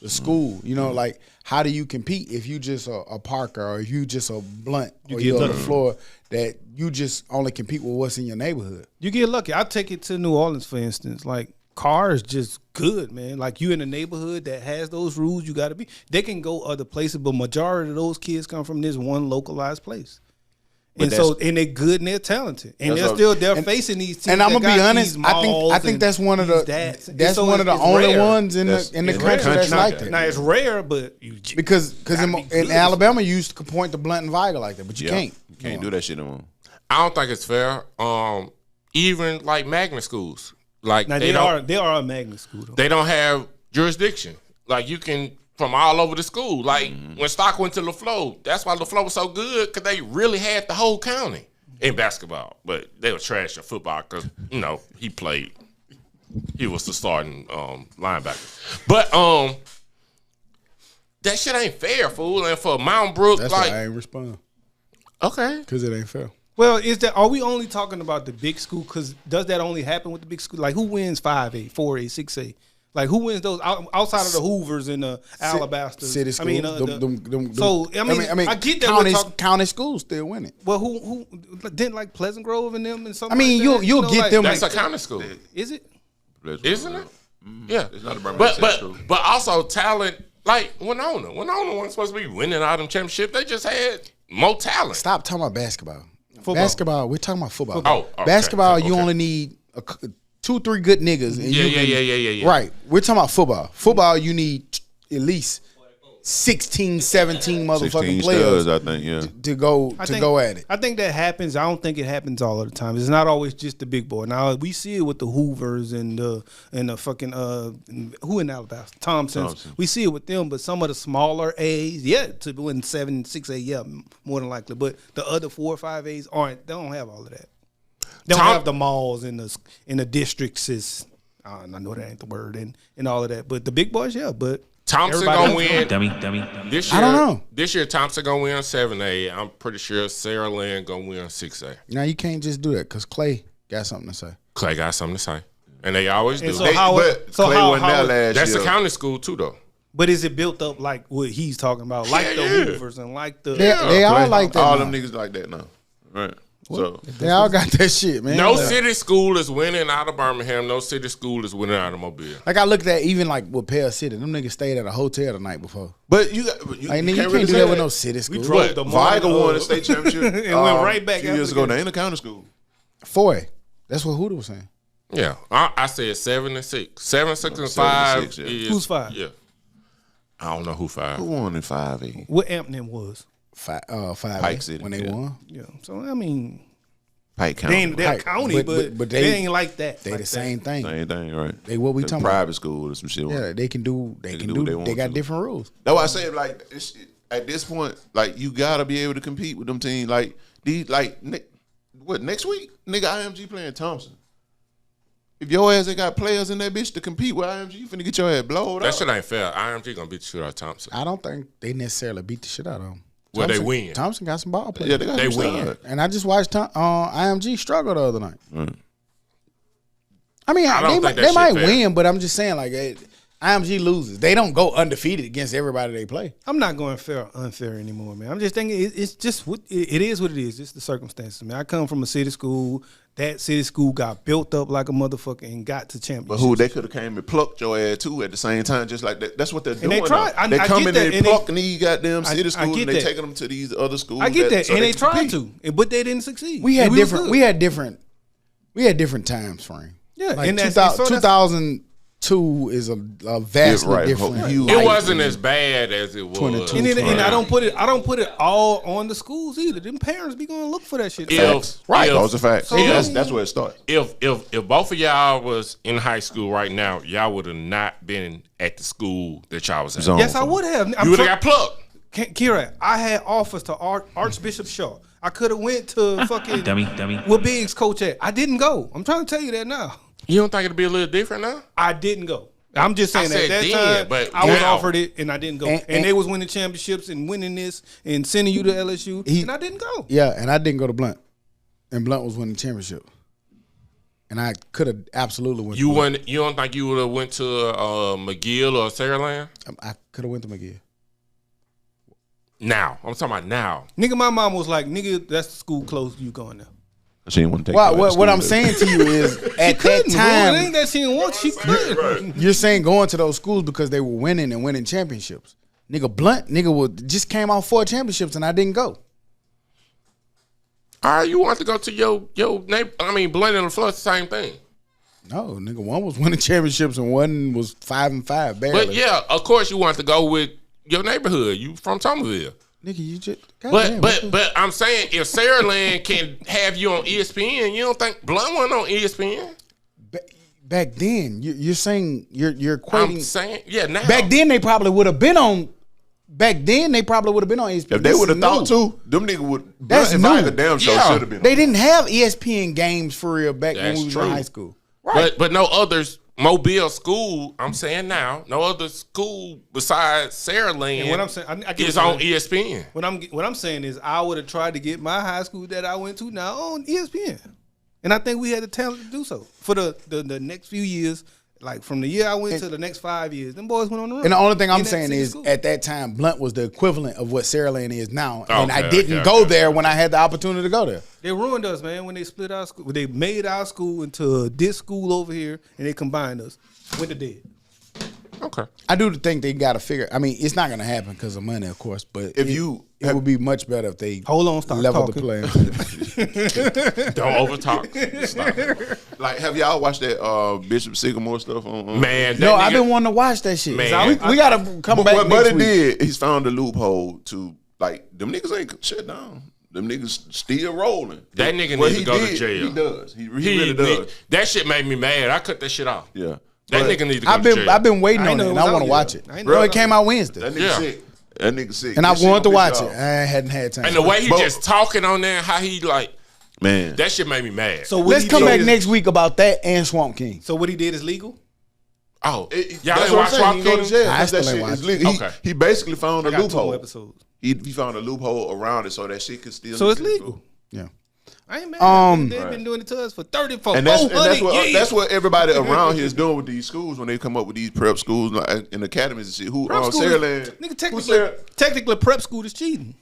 the school. You know, like how do you compete if you just a Parker or if you just a Blunt or get you're on the lucky. floor that you just only compete with what's in your neighborhood? You get lucky. I take it to New Orleans, for instance. Like, car is just good, man. Like, you in a neighborhood that has those rules, you got to be. They can go other places, but majority of those kids come from this one localized place. And so, and they're good and they're talented, and they're facing these teams. And I'm that gonna be got honest. these I think malls that's one of the and that's so one of the it's only rare. ones in the It's country rare. that's like that. Now it's rare, but you Because gotta be in good. Alabama you used to point to Blunt and Viger like that, but you can't. You can't do that shit no more. I don't think it's fair. Even like magnet schools, like Now they are a magnet school though. they don't have jurisdiction. Like you can from all over the school. Like when Stock went to LaFleur, that's why LaFleur was so good because they really had the whole county in basketball. But they were trash at football because he played. He was the starting linebacker. But that shit ain't fair, fool. And for Mountain Brook, That's like why I ain't respond okay, because it ain't fair. Well, are we only talking about the big school? Because does that only happen with the big school? Like, who wins 5A, 4A, 6A? Like, who wins those outside of the Hoovers and the Alabasters? City school. I mean, I get that. County schools still winning. Well, who didn't like Pleasant Grove and them and something? I mean, like that? you'll get like, them. that's a county school, Is it? isn't it? Yeah, It's not a Birmingham school. but also talent. Like Winona wasn't supposed to be winning all them championships. They just had more talent. Stop talking about basketball. Football. Basketball. We're talking about football. Oh, okay. Basketball. Okay. You only need 2-3 good niggas. And Yeah. Right. We're talking about football. Football. You need at least 16, 17 motherfucking 16 players. studs, I think. Yeah. To go at it. I think that happens. I don't think it happens all of the time. It's not always just the big boy. Now we see it with the Hoovers and the fucking who in Alabama, Thompsons. We see it with them, but some of the smaller A's, to win 7, 6, 8, more than likely. But the other 4 or 5 A's they don't have all of that. They don't have the malls and the districts. I know that ain't the word and all of that. But the big boys, but. Thompson gonna win. Dummy. This year, I don't know. This year, Thompson gonna win 7A. I'm pretty sure Sarah Lynn gonna win 6A. Now you can't just do that because Clay got something to say. Clay got something to say, and they always do. So Clay wasn't there last year. That's a county school too, though. But is it built up like what he's talking about, like the Hoovers and like the? They all like that. All now. them niggas like that now. Right. So They all got that shit, man. No city school is winning out of Birmingham. No city school is winning out of Mobile. Like I looked at even like with Pell City, them niggas stayed at a hotel the night before. But you Like nigga, you can't can't do say that with no city school. drove the Viga morning won of- the state championship and went right back 2 after years the ago. game. They ain't a county school. 4A. That's what Huda was saying. Yeah, I said 7 and 6, 7, 6 and 7 5. and 6, yeah. Is, Who's 5? Yeah, I don't know who 5. Who won in 5A? What Ampton was? 5A Pike City, when they yeah. won. Yeah. So I mean, Pike they County. ain't their Pike, county, but but they- they ain't like that. They like the same that. thing. Same thing, right? They what we The talking private about? school or some shit. Yeah, they can do. They can do do. what they want They got to. different rules. That's why I say like at this point, like you gotta be able to compete with them teams. Like these, next week, nigga, IMG playing Thompson. If your ass ain't got players in that bitch to compete with IMG, you finna get your ass blowed That up. shit ain't fair. IMG gonna beat the shit out of Thompson. I don't think they necessarily beat the shit out of them. Well, they Thompson- win. Thompson got some ball players. Yeah, they got They some win. studs. And I just watched IMG struggle the other night. Mm. I mean, I don't they, think might, that they shit might fair. win, but I'm just saying, like, IMG loses. They don't go undefeated against everybody they play. I'm not going fair or unfair anymore, man. I'm just thinking it's just what it is. What it is. It's the circumstances, man. I come from a city school. That city school got built up like a motherfucker and got to But championships. who they could have came and plucked your ass too at the same time, just like that. That's what they're doing. they tried. now. They I come get in that, and and plucking these goddamn city I schools get and they that. taking them to these other schools. I get that, so and they can tried compete. to, but they didn't succeed. We had was different. good. We had different time frame. Yeah, like and that's- 2000, so that's- 2002 is a vastly Yeah, right. different. You- It wasn't as bad as it was. 22. And I don't put it all on the schools either. Them parents be going to look for that shit. Right, those are facts. So- That's where it starts. If both of y'all was in high school right now, y'all would have not been at the school that y'all was at. Zone. Yes, I would have. You would have got plucked. Kira, I had offers to Archbishop Shaw. I could have went to fucking Dummy. where Biggs coach at. I didn't go. I'm trying to tell you that now. You don't think it'd be a little different now? I didn't go. I'm just saying I said that then, time but I was now- offered it and I didn't go. And- And they was winning championships and winning this and sending you to LSU and I didn't go. Yeah, and I didn't go to Blunt, and Blunt was winning the championship, and I could have absolutely went. You to Blunt. wouldn't. You don't think you would have went to McGill or Saraland? I could have went to McGill. Now I'm talking about now. Nigga, my mom was like, nigga, that's the school closed. You going there. She didn't want to take. Well, your ass to what I'm school, saying to you is, at that Couldn't, bro. It time, ain't that she didn't want. She could. you're saying going to those schools because they were winning and winning championships. Nigga, Blunt, just came off 4 championships and I didn't go. All right, you want to go to your neighbor? I mean, Blunt and LaFleur, the same thing. No, nigga, one was winning championships and one was 5-5, barely. But yeah, of course you want to go with your neighborhood. You from Thomasville. Nigga, you just. But I'm saying if Saraland can have you on ESPN, you don't think Blunt wasn't on ESPN? Back then, you're saying you're I'm equating. saying now. Back then, they probably would have been on. Back then, they probably would have been on ESPN. If they This would have is thought new. to, them niggas would. That's if I had new. a damn show, Yeah. should have been. They on. didn't have ESPN games for real back when That's we was true. in high school. But no others. Mobile school. I'm saying now, no other school besides Saraland And what I'm saying, I get is what on you're ESPN. What I'm saying is, I would have tried to get my high school that I went to now on ESPN, and I think we had the talent to do so for the next few years. Like from the year I went to the next 5 years, them boys went on the run. And the only thing I'm In that saying city is, school. at that time, Blunt was the equivalent of what Saraland is now, and I Okay, didn't okay, go okay. there when I had the opportunity to go there. They ruined us, man, when they split our school. They made our school into this school over here, and they combined us with the dead. Okay. I do think they got to figure. I mean, it's not going to happen because of money, of course. But If you it would be much better if they Hold on, stop level talking. the playing. Don't overtalk. Stop. Like, have y'all watched that Bishop Sycamore stuff on? Man, that No, nigga, I've been wanting to watch that shit. Man. we gotta come back What next Buddy week. did, he's found a loophole to like them niggas ain't shut down. Them niggas still rolling. That nigga What needs he to go to did, jail. He does. He really does. That shit made me mad. I cut that shit off. Yeah. That But nigga needs to go to jail. I've been waiting I on know it, it and was I want out to watch yet. it. I Bro, know. it came out Wednesday, That nigga Yeah. sick. That nigga sick. and I That shit wanted to gonna watch piss it. you off. I hadn't had time. And the way he But- just talking on there, how he like, Man. that shit made me mad. So what Let's he come did back is- next week about that and Swamp King. So what he did is legal. Oh, That's y'all ain't what I'm watch saying. Swamp He go to King? jail. I 'cause still that ain't shit is watched legal. Okay. He basically found a I got 2 loophole. more episodes. He found a loophole around it so that shit could still. So it's be legal. Yeah. I ain't mad. They've Right. been doing it to us for 30, for And 400 years. that's what everybody around here is doing with these schools when they come up with these prep schools like, and academies and shit. Who Prep school is- Saraland? nigga, technically prep school is cheating.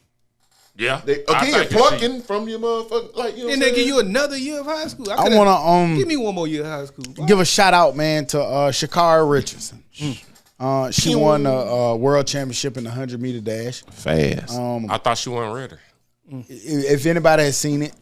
Yeah. They I again think it's plucking from your motherfucker like you know. And what they I'm give saying? you another year of high school. I coulda- want to give me one more year of high school. give a shout out, man, to Shakara Richardson. She won the world championship in the 100-meter dash. Fast. I thought she wasn't ready. If anybody has seen it,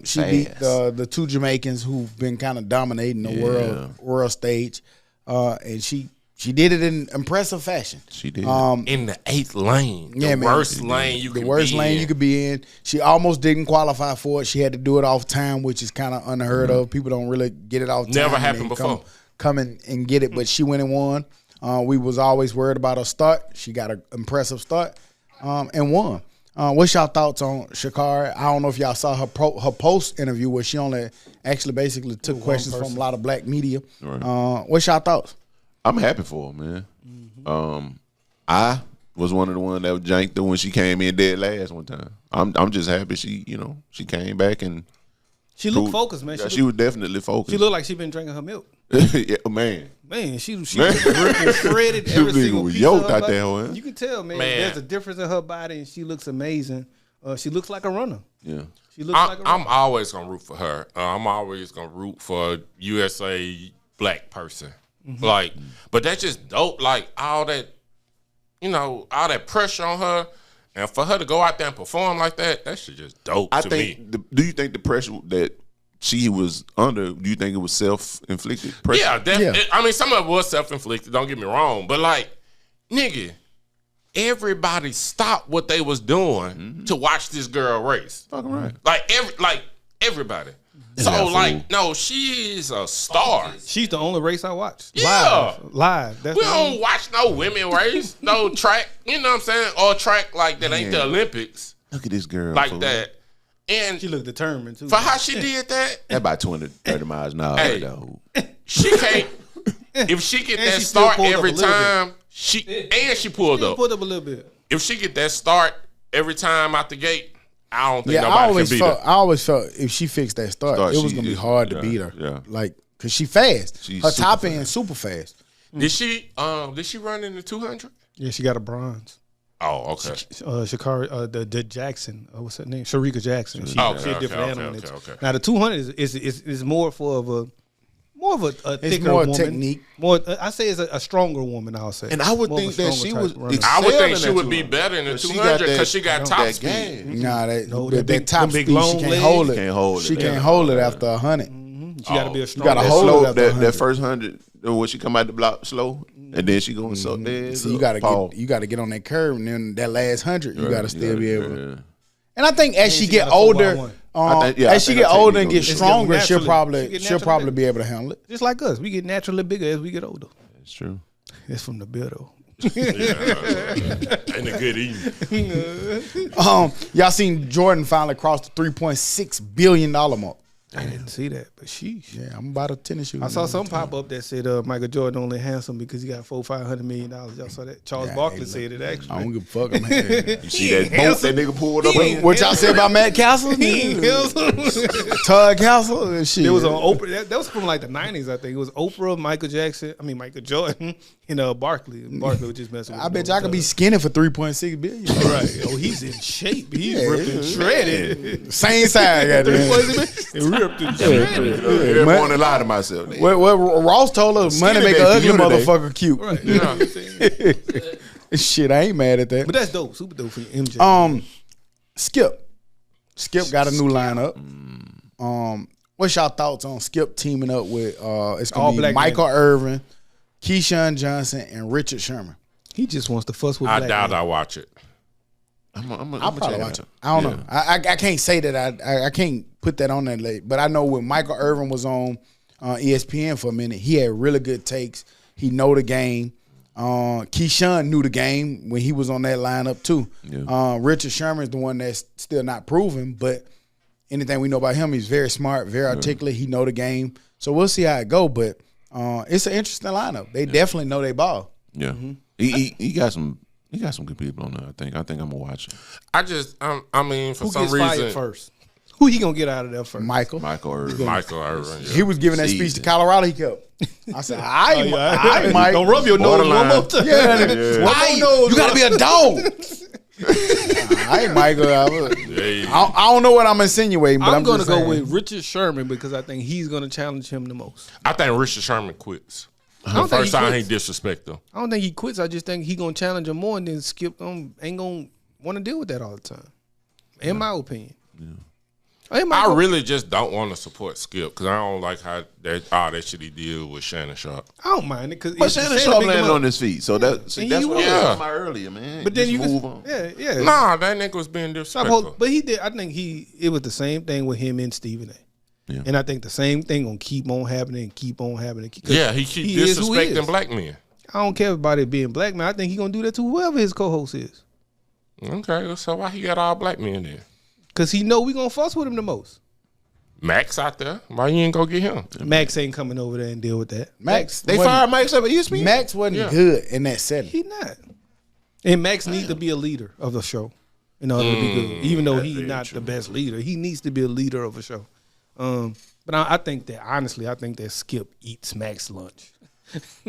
she beat Fast. the 2 Jamaicans who've been kind of dominating the world stage, and she did it in impressive fashion. She did. In the 8th lane. Yeah, The man. worst lane you The could worst be lane in. you could be in. She almost didn't qualify for it. She had to do it off time, which is kind of unheard of. People don't really get it off time. Never and happened then before. Come and get it, but she went and won. We was always worried about her start. She got an impressive start and won. What's y'all thoughts on Shakara? I don't know if y'all saw her post interview where she only actually basically took questions from a lot of black media. Right. What's y'all thoughts? I'm happy for her, man. I was one of the ones that was janked her when she came in dead last one time. I'm just happy she came back and She looked focused, man. Yeah, she was definitely focused. She looked like she been drinking her milk. Yeah, man. Man, she Man. ripped and shredded every This nigga single was piece yoked of her out body. there, huh? You can tell, man, Man. there's a difference in her body, and she looks amazing. She looks like a runner. Yeah. She looks like a runner. I'm always gonna root for her. I'm always gonna root for a USA black person. Like, but that's just dope. Like all that, all that pressure on her, and for her to go out there and perform like that, that shit just dope I to me. think. Do you think the pressure that she was under? Do you think it was self-inflicted pressure? Yeah, I mean, some of it was self-inflicted. Don't get me wrong, but like, nigga, everybody stopped what they was doing to watch this girl race. Fucking right. Like everybody. So Yeah, like, fool. no, she is a star. She's the only race I watched. Yeah. Live. That's We the only- don't watch no women race, no track. You know what I'm saying? Or track like that ain't the Yeah. Olympics Look at this girl. like fool. that. And She looked determined too. for how she did that, That about 20, 30 miles an hour. Hey. Though. she can't. If she get And that she still start pulled up every a little bit. time, she pulled She up. put up a little bit. If she get that start every time out the gate, I don't think Yeah, I nobody always can beat felt. her. I always felt if she fixed that start, it was she gonna be is- hard to yeah, beat her. yeah. Like because she fast. She's Her super top fast. end super fast. Did she run in the 200? Yeah, she got a bronze. Oh, okay. Shakari, the Jackson. What's her name? Sharika Jackson. She, Okay, she a different okay, animal. okay, okay. Now the 200 is more of a thicker more woman. technique. More, I say it's a stronger woman. I'll say. And I would More of a think that stronger she type was. runner. I would think excelling she at would be 200. better in the But she 200 got because she got top that speed. game. Nah, No, that them big- top them big speed, long she can't legs. hold it. Can't hold it. She Yeah. can't hold it after 100. She got to be a You stronger. gotta That hold slow, it after that 100. first 100, when she come out the block slow, and then she going so there. So you gotta get on that curve, and then that last 100, you gotta still be able. Yeah. And I think as she she get got a 4 by older, 1. I think as she her get older and technique get is stronger, naturally- she'll she probably get naturally be able to handle it. Just like us, we get naturally bigger as we get older. That's true. It's from the bitter. Ain't a good eating. Y'all seen Jordan finally cross the $3.6 billion mark. I didn't see that, but sheesh. Yeah, I'm about a tennis shoe. I saw some pop up that said Michael Jordan only handsome because he got $500 million. Y'all saw that? Charles Yeah, Barkley hey, said it I actually. don't give a fuck. I'm happy. You see that boat that nigga pulled up on? What y'all say about Matt Castle? Tug Castle and shit. It was on Oprah. That was from like the 90s, I think. It was Oprah, Michael Jordan, and Barkley. Barkley was just messing with I bet him. y'all could be skinny for $3.6 billion. Right. Oh, he's in shape. He's Yeah, ripped and shredded. Same side, goddamn. Ripped and shredded. Every morning lie to myself. What Ross told us, money Skinny make an day for ugly you today. motherfucker cute. Right. You know what I'm saying? Shit, I ain't mad at that. But that's dope. Super dope for MJ. Skip got a new lineup. What's y'all thoughts on Skip teaming up with it's All gonna be black Michael men. Irvin, Keyshawn Johnson, and Richard Sherman. He just wants to fuss with I black doubt men. I watch it. I'll probably watch it. I don't know. I can't say that I can't put that on there late. But I know when Michael Irvin was on ESPN for a minute, he had really good takes. He know the game. Keyshawn knew the game when he was on that lineup too. Yeah. Richard Sherman is the one that's still not proven, but anything we know about him, he's very smart, very articulate. He know the game. So we'll see how it go. But it's an interesting lineup. They definitely know they ball. Yeah, he got some. He got some good people on there. I think I'm gonna watch it. I mean, for Who some gets reason, fired first? Who he gonna get out of there first? Michael. Michael Irvin. Michael Irvin. Yeah. He was giving that speech to Colorado. He kept. I said, I Mike. Don't rub your nose one more time. You gotta be a dog. I ain't Michael. I don't know what I'm insinuating, but I'm going to just go saying. with Richard Sherman because I think he's going to challenge him the most. I think Richard Sherman quits. I don't The think first he time he quits. disrespect him. I don't think he quits. I just think he's going to challenge him more, and then Skip ain't going to want to deal with that all the time. In my opinion. I really just don't want to support Skip because I don't like how that shit he did with Shannon Sharp. I don't mind it because But Shannon Sharp landed on his feet, so that's And what he I was. was talking about earlier, man. But then Just you move can, on. yeah. Nah, that nigga was being disrespectful. But he did. I think it was the same thing with him and Stephen A. Yeah. And I think the same thing gonna keep on happening and keep on happening. 'Cause Yeah, he keep is who he disrespecting is. black men. I don't care about it being black man. I think he gonna do that to whoever his co-host is, Okay, so why he got all black men there? cause he know we gonna fuss with him the most. Max out there, why you ain't go get him? Max ain't coming over there and deal with that. Max. They wasn't- fired Max up at ESPN. Max wasn't Yeah. good in that setting. He not. And Max needs to be a leader of the show in order to be good. Even though he's not the best leader, he needs to be a leader of a show. But I think that honestly, I think that Skip eats Max lunch.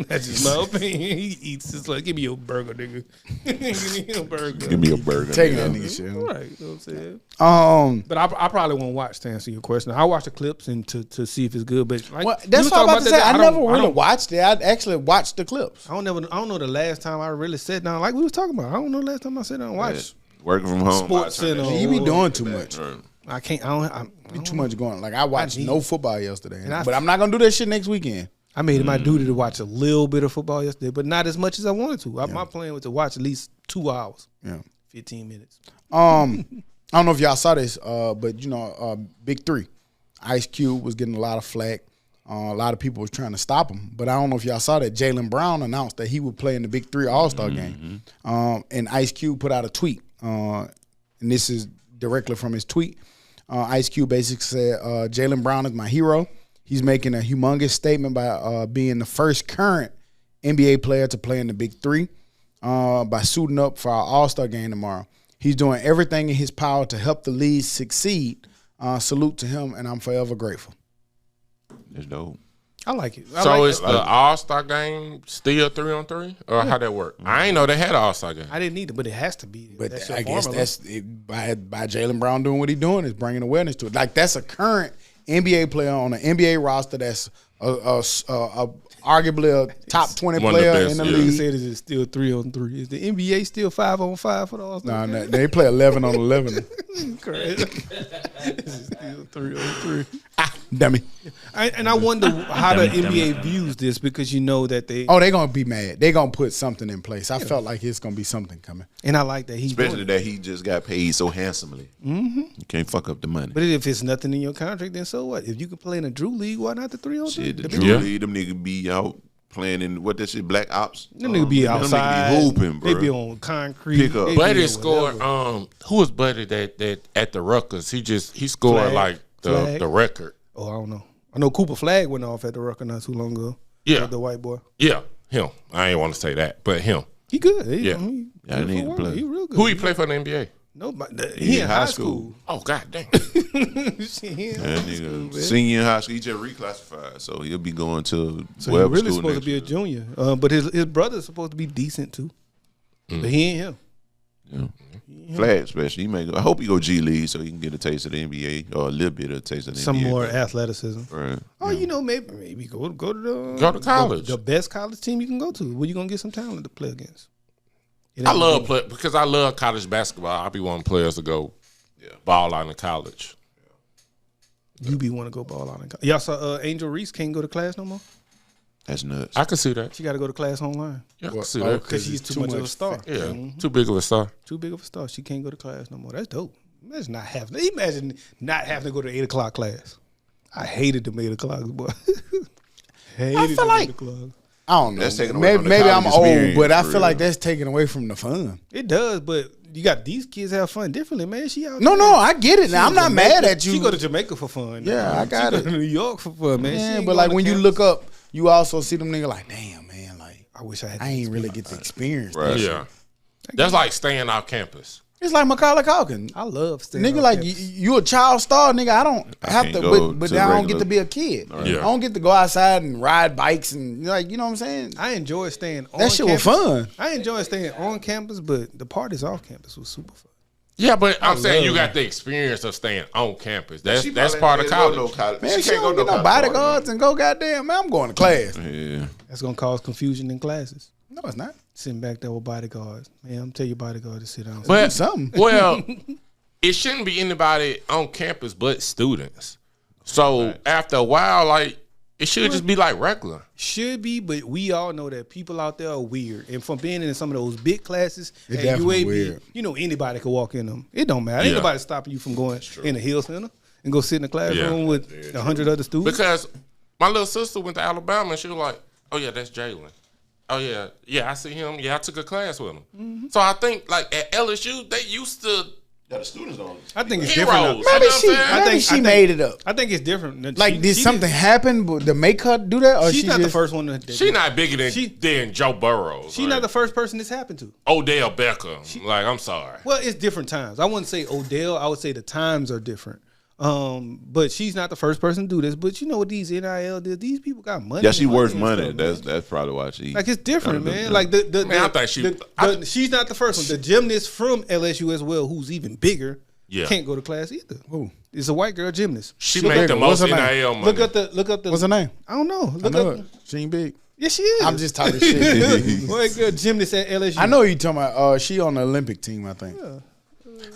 That's just my opinion. He eats his lunch. Give me your burger, nigga. Give me your burger. Give me a burger. Taking nigga. that nigga shit. Right, you know what I'm saying? Um, But I probably won't watch to answer your question. I watch the clips and to see if it's good. But like, well, we that's was what I'm talking about to say. that, I don't- never really don't- watched it. I actually watched the clips. I don't know the last time I really sat down. Like we was talking about. I don't know the last time I sat down and watched Working from home. Sports I turn that Center. shit You be Oh, doing too much. Right. I can't. I Be too much going. Like I watched need- no football yesterday, And I- but I'm not gonna do that shit next weekend. I made it my duty to watch a little bit of football yesterday, but not as much as I wanted to. My plan was to watch at least 2 hours, Yeah. 15 minutes. I don't know if y'all saw this, but you know, Big Three, Ice Cube was getting a lot of flack. A lot of people was trying to stop him, but I don't know if y'all saw that Jaylen Brown announced that he would play in the Big Three All-Star game. And Ice Cube put out a tweet, and this is directly from his tweet. Ice Cube basically said, Jaylen Brown is my hero. He's making a humongous statement by being the first current NBA player to play in the Big Three by suiting up for our All-Star game tomorrow. He's doing everything in his power to help the league succeed. Salute to him, and I'm forever grateful. That's dope. I like it. So is the All-Star game still 3-on-3? Or how that work? I ain't know they had an All-Star game. I didn't need it, but it has to be. But That's your I guess formula. that's it, by Jaylen Brown doing what he's doing is bringing awareness to it. Like that's a current NBA player on an NBA roster that's arguably a top 20 One of the player best, in the yeah. You league. said it's still 3-on-3. Is the NBA still 5-on-5 for the All-Star? No, they play 11 on 11. Correct. It's still 3-on-3. Dummy. I wonder how the NBA views this because you know that they. Oh, they're gonna be mad. They're gonna put something in place. I felt like it's gonna be something coming. And I like that he's doing Especially it. that he just got paid so handsomely. Mm-hmm. You can't fuck up the money. But if it's nothing in your contract, then so what? If you can play in a Drew League, why not the 3-on-3? Shit, the The Drew big- Yeah. League, them niggas be out playing in what that shit, Black Ops. Them niggas be Them niggas outside. be hooping, bro. They be on concrete. Pick up. They be Buddy doing scored. whatever. Who was Buddy that at the Rutgers? He scored Flag. like Flag. the record. Oh, I don't know. I know Cooper Flag went off at the Rucker not too long ago. Yeah. The white boy. Yeah, him. I ain't want to say that, but him. He good. Yeah. He Yeah, I good need for to work. play. He real good. Who he play for the NBA? Nobody. He in high school. Oh God damn. Shit, he in That high school, nigga, man. senior in high school, he just reclassified, so he'll be going to So whatever he really school supposed to next be a year. junior. But his brother's supposed to be decent too. But he ain't him. Yeah. Flag special. He may go, I hope he go G League so he can get a taste of the NBA or a little bit of a taste of the Some NBA. more athleticism. Right. Oh, you know, maybe go to Go to college. The best college team you can go to. Where you gonna get some talent to play against? I love because I love college basketball. I be wanting players to go ball out in college. You be want to go ball out in college. Y'all saw Angel Reese can't go to class no more. That's nuts. I can see that. She got to go to class online. Yeah, I can see that. Because she's too much of a star. Yeah, too big of a star. Too big of a star. She can't go to class no more. That's dope. Imagine not having to go to 8 o'clock class. I hated them 8 o'clocks, boy. I feel like 8 o'clock. I don't know. That's taking away from the Maybe I'm college old, experience, but I for feel real. like that's taking away from the fun. It does, but you got these kids have fun differently, man. She out No, there. I get it. Now I'm not mad at you. She go to Jamaica for fun. Yeah, I got she it. Go to New York for fun, man. She Yeah, ain't but going like to when you campus. look up, you also see them niggas like, damn, man, like I wish I had. I ain't really get to experience Right. that. Yeah, that's like staying off campus. It's like Macaulay Culkin. I love staying Nigga, on like campus. you a child star, nigga. I don't have can't to, go but to then I don't get regular- to be a kid. Yeah. I don't get to go outside and ride bikes and like, you know what I'm saying? I enjoy staying on That shit was campus. fun. I enjoy staying on campus, but the parties off campus was super fun. Yeah, but I'm saying you love got the experience of staying on campus. That's She that's probably part of ain't go college. no college. Man, She she can't don't go get no no college bodyguards and go goddamn, man, I'm going to class. party. Yeah. That's gonna cause confusion in classes. No, it's not. Sitting back there with bodyguards. Man, I'm tell your bodyguard to sit down. But something. well, it shouldn't be anybody on campus but students. So after a while, like it should just be like regular. Should be, but we all know that people out there are weird. And from being in some of those big classes It at definitely UAB, weird. you know anybody could walk in them. It don't matter. Ain't Yeah. nobody stopping you from going in the Hill Center and go sit in the classroom with 100 other students. Because my little sister went to Alabama and she was like, "Oh yeah, that's Jalen. Oh yeah, I see him. Yeah, I took a class with him." Mm-hmm. So I think like at LSU they used to Yeah, the students don't. I think it's heroes. different. You now. know Maybe what I'm she, saying? maybe she made it up. I think it's different. Like, She- did she something happen to make her do that? Or She's she not the just, first one to. She not bigger than She- than Joe Burrows. She's not the first person this happened to. Odell Beckham. Like I'm sorry. Well, it's different times. I wouldn't say Odell. I would say the times are different. But she's not the first person to do this. But you know what these NIL did? These people got money. Yeah, she and worth and money. stuff, man. That's probably why she. Like it's different, kinda man. look Like the Man, I think she- she's not the first one. The gymnast from LSU as well, who's even bigger, Yeah. can't go to class either. Who? It's a white girl gymnast. She She made the bigger. most What's her NIL money. Look up the. what's her name? I don't know. I Look know up. it. She ain't big. Yeah, she is. I'm just talking shit. white girl gymnast at LSU. I know you talking about. She on the Olympic team, I think.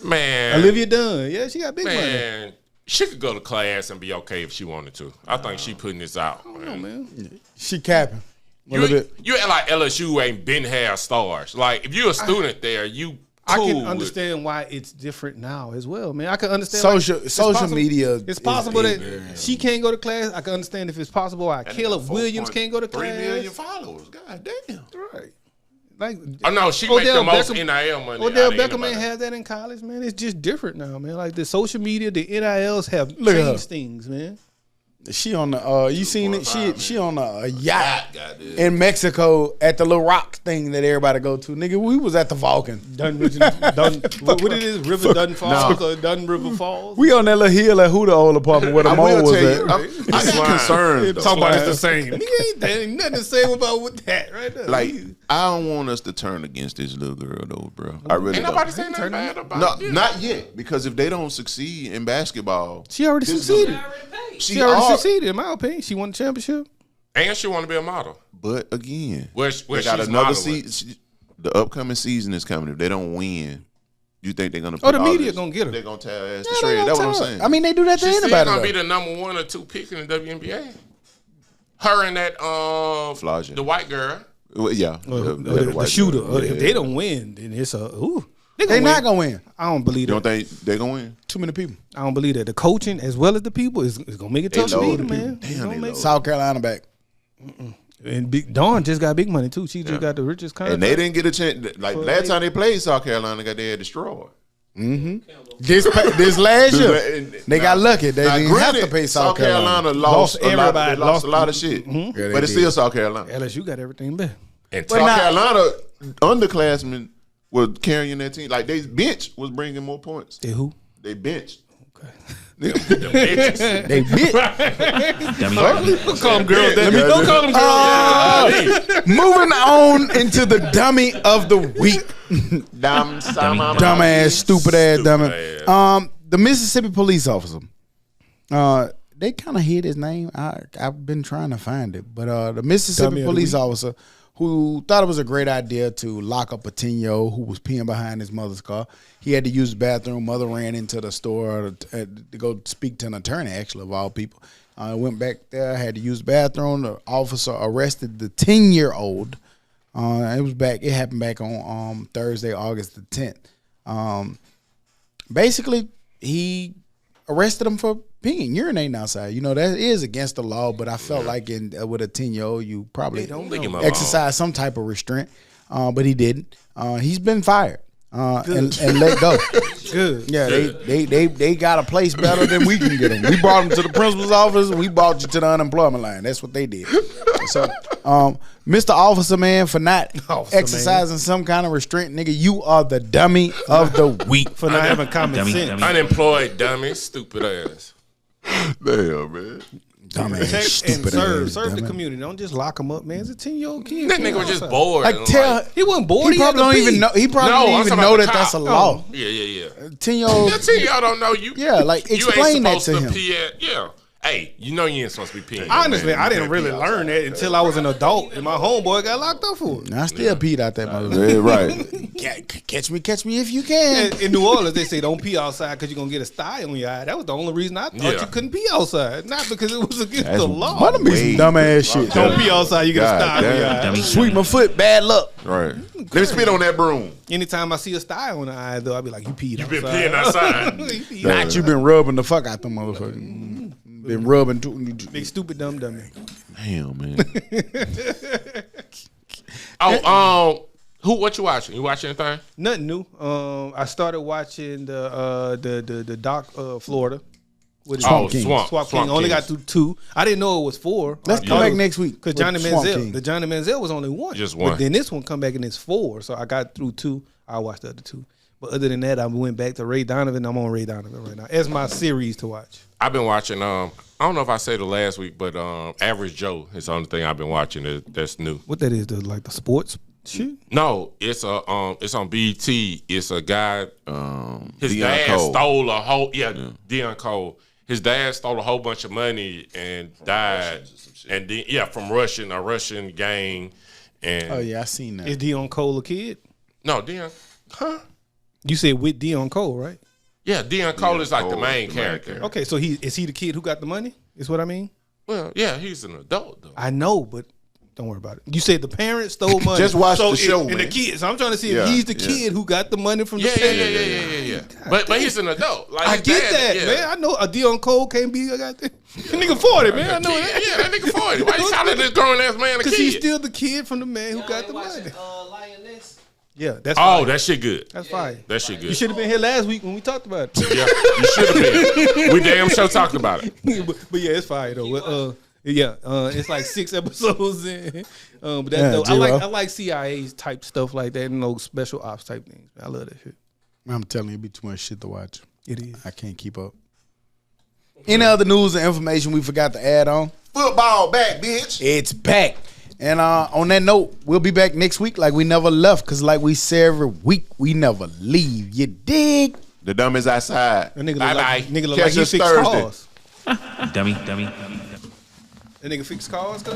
Man, Olivia Dunn. Yeah, she got big money. man, she could go to class and be okay if she wanted to. I think she putting this out. Oh, man. She capping a little You, bit. you act like LSU ain't been have stars. Like if you're a student there, you I cool can with- understand why it's different now as well, man. I can understand it's Social possible- media It's is possible that ignorant. she can't go to class. I can understand if it's possible why Caleb Williams can't go to 3 class. million followers. God damn. Right. Like Oh no, she make the most NIL money. Odell out of Beckham anybody. ain't have that in college, man. It's just different now, man. Like the social media, the NILs have Look at her. changed things, man. She on the. You seen it? She on a yacht Goddamn. in Mexico at the little rock thing that everybody go to. Nigga, we was at the Vulcan. What it is? River Dun Falls or Dun River Falls? We on that little hill at Huda old apartment where the I mole will was tell at. you, I got concerns. Talk about it's though. the same. Nigga, there ain't nothing to say about with that right there. Like, I don't want us to turn against this little girl, though, bro. I really Ain't don't. nobody saying nothing bad about No, it. not yet. Because if they don't succeed in basketball, she already this succeeded. she She already are- succeeded, in my opinion. She won the championship. And she want to be a model. But again, Where they got she's another modeling. season. The upcoming season is coming. If they don't win, you think they're gonna? Oh, the put all media this- gonna get her. They're gonna tear ass Yeah, to they shred. gonna That's what I'm tell her. saying. I mean, they do that to She's still anybody. gonna be though. the number 1 or 2 pick in the WNBA. Her and that Flaugier. the white girl. Well, yeah, The shooter. Yeah. If they don't win, then it's a ooh. They not gonna win. I don't believe You that. don't think they're gonna win? Too many people. I don't believe that. The coaching as well as the people is gonna make it They tough to beat loaded. them, man. Damn, It's gonna they make- loaded. South Carolina back. And Big Dawn just got big money too. She just got the richest contract. And they didn't get a chance. Like last time they played South Carolina, got their head destroyed. This last year, they got lucky. They Now, didn't have granted, to pay South Carolina. lost a lot. They everybody. lost a lot of shit, Yeah, they but it's did. still South Carolina. LSU got everything back. And South now- Carolina underclassmen were carrying that team. Like they bench was bringing more points. They who? They bench. the bitches. They bit. Don't call them girls. Don't call them Moving on into the dummy of the week. Dumbass, stupid ass dummy. ass. The Mississippi police officer. They they kind of hid his name. I've been trying to find it, but the Mississippi Dummy of the police week. officer who thought it was a great idea to lock up a 10-year-old who was peeing behind his mother's car. He had to use the bathroom. Mother ran into the store to go speak to an attorney, actually, of all people. Went back there, had to use the bathroom. The officer arrested the 10-year-old. It happened back on Thursday, August the 10th. Basically, he arrested him for peeing, urinating outside. You know, that is against the law, but I felt like with a 10-year-old, you probably exercise some type of restraint, but he didn't. He's been fired and let go. Good. Yeah, they got a place better than we can get them. We brought them to the principal's office, and we brought you to the unemployment line. That's what they did. So, Mr. Officer Man, for not exercising some kind of restraint, nigga, you are the dummy of the week. For not having common sense. Unemployed dummy, stupid ass. Damn, man. Dumbass, Protect and stupid serve ass, the dummy. community. Don't just lock him up, man. It's a 10-year-old kid. That nigga was just bored. Like, tell He wasn't bored. he probably don't even know. He probably No, didn't I'm even talking know about that the that's a cop. law. Yeah. 10-year-old. That 10-year-old don't know you. Yeah, like explain you that ain't to supposed him. pee at, yeah. Hey, you know you ain't supposed to be peeing. Honestly, I didn't really learn that until I was an adult, and my homeboy got locked up for it. I still peed out that motherfucker. Yeah, right. Catch me if you can. In New Orleans, they say don't pee outside because you're gonna get a sty on your eye. That was the only reason I thought you couldn't pee outside, not because it was against the law. Why them be some dumbass shit? Don't pee outside, you get a sty on your eye. Sweep my foot, bad luck. Right. Let me spit on that broom. Anytime I see a sty on the eye, though, I be like, "You peed outside." been peeing outside. You peed Not you been rubbing the fuck out them motherfuckers. Been rubbing too. Big stupid dumb dummy. Damn, man. What you watching? You watching anything? Nothing new. I started watching the Doc Florida. With Swamp King. Swamp King. Only got through 2. I didn't know it was 4. Let's come back next week because with Johnny Swamp Manziel. King. The Johnny Manziel was only 1. Just 1. But then this one come back and it's 4. So I got through 2. I watched the other 2. But other than that, I went back to Ray Donovan. I'm on Ray Donovan right now as my series to watch. I've been watching. I don't know if I said it last week, but Average Joe is the only thing I've been watching that's new. What that is? The sports shit? No, it's on BT. It's a guy. His Deion dad Cole. stole a whole Deion Cole. His dad stole a whole bunch of money and died, and then, from a Russian gang. And Oh yeah, I seen that. Is Deion Cole a kid? no, Deion. Huh? You said with Deion Cole, right? Yeah, Deion Cole is like the Cole main is the main character. Okay, so is he the kid who got the money? Is what I mean? Well, yeah, he's an adult though. I know, but don't worry about it. You said the parents stole money. Just watch the show, and the man. kid. So I'm trying to see Yeah, if he's the yeah. kid who got the money from the Yeah. parents. But he's an adult. Like I his get dad, that, yeah. man. I know a Deion Cole can't be a goddamn nigga 40, man. I know that. Yeah, that nigga 40. Why you calling this grown ass man a Because kid? he's still the kid from the man who got the money. Lioness. Yeah, that's Oh, fine. that shit good. That's fine. That shit good. You should have been here last week when we talked about it. Yeah, you should have been. We damn sure talked about it. but yeah, it's fine though. It's like 6 episodes in. But that's Yeah, dope. J-Ro. I like CIA's type stuff like that and those special ops type things. I love that shit. I'm telling you, it'd be too much shit to watch. It is. I can't keep up. Any other news and information we forgot to add on? Football back, bitch. It's back. And on that note, we'll be back next week like we never left. Because like we say every week, we never leave. You dig? The dummies outside. That nigga Bye-bye. look like Catch he us fix Thursday. cars. Dummy. That nigga fix cars, cuz?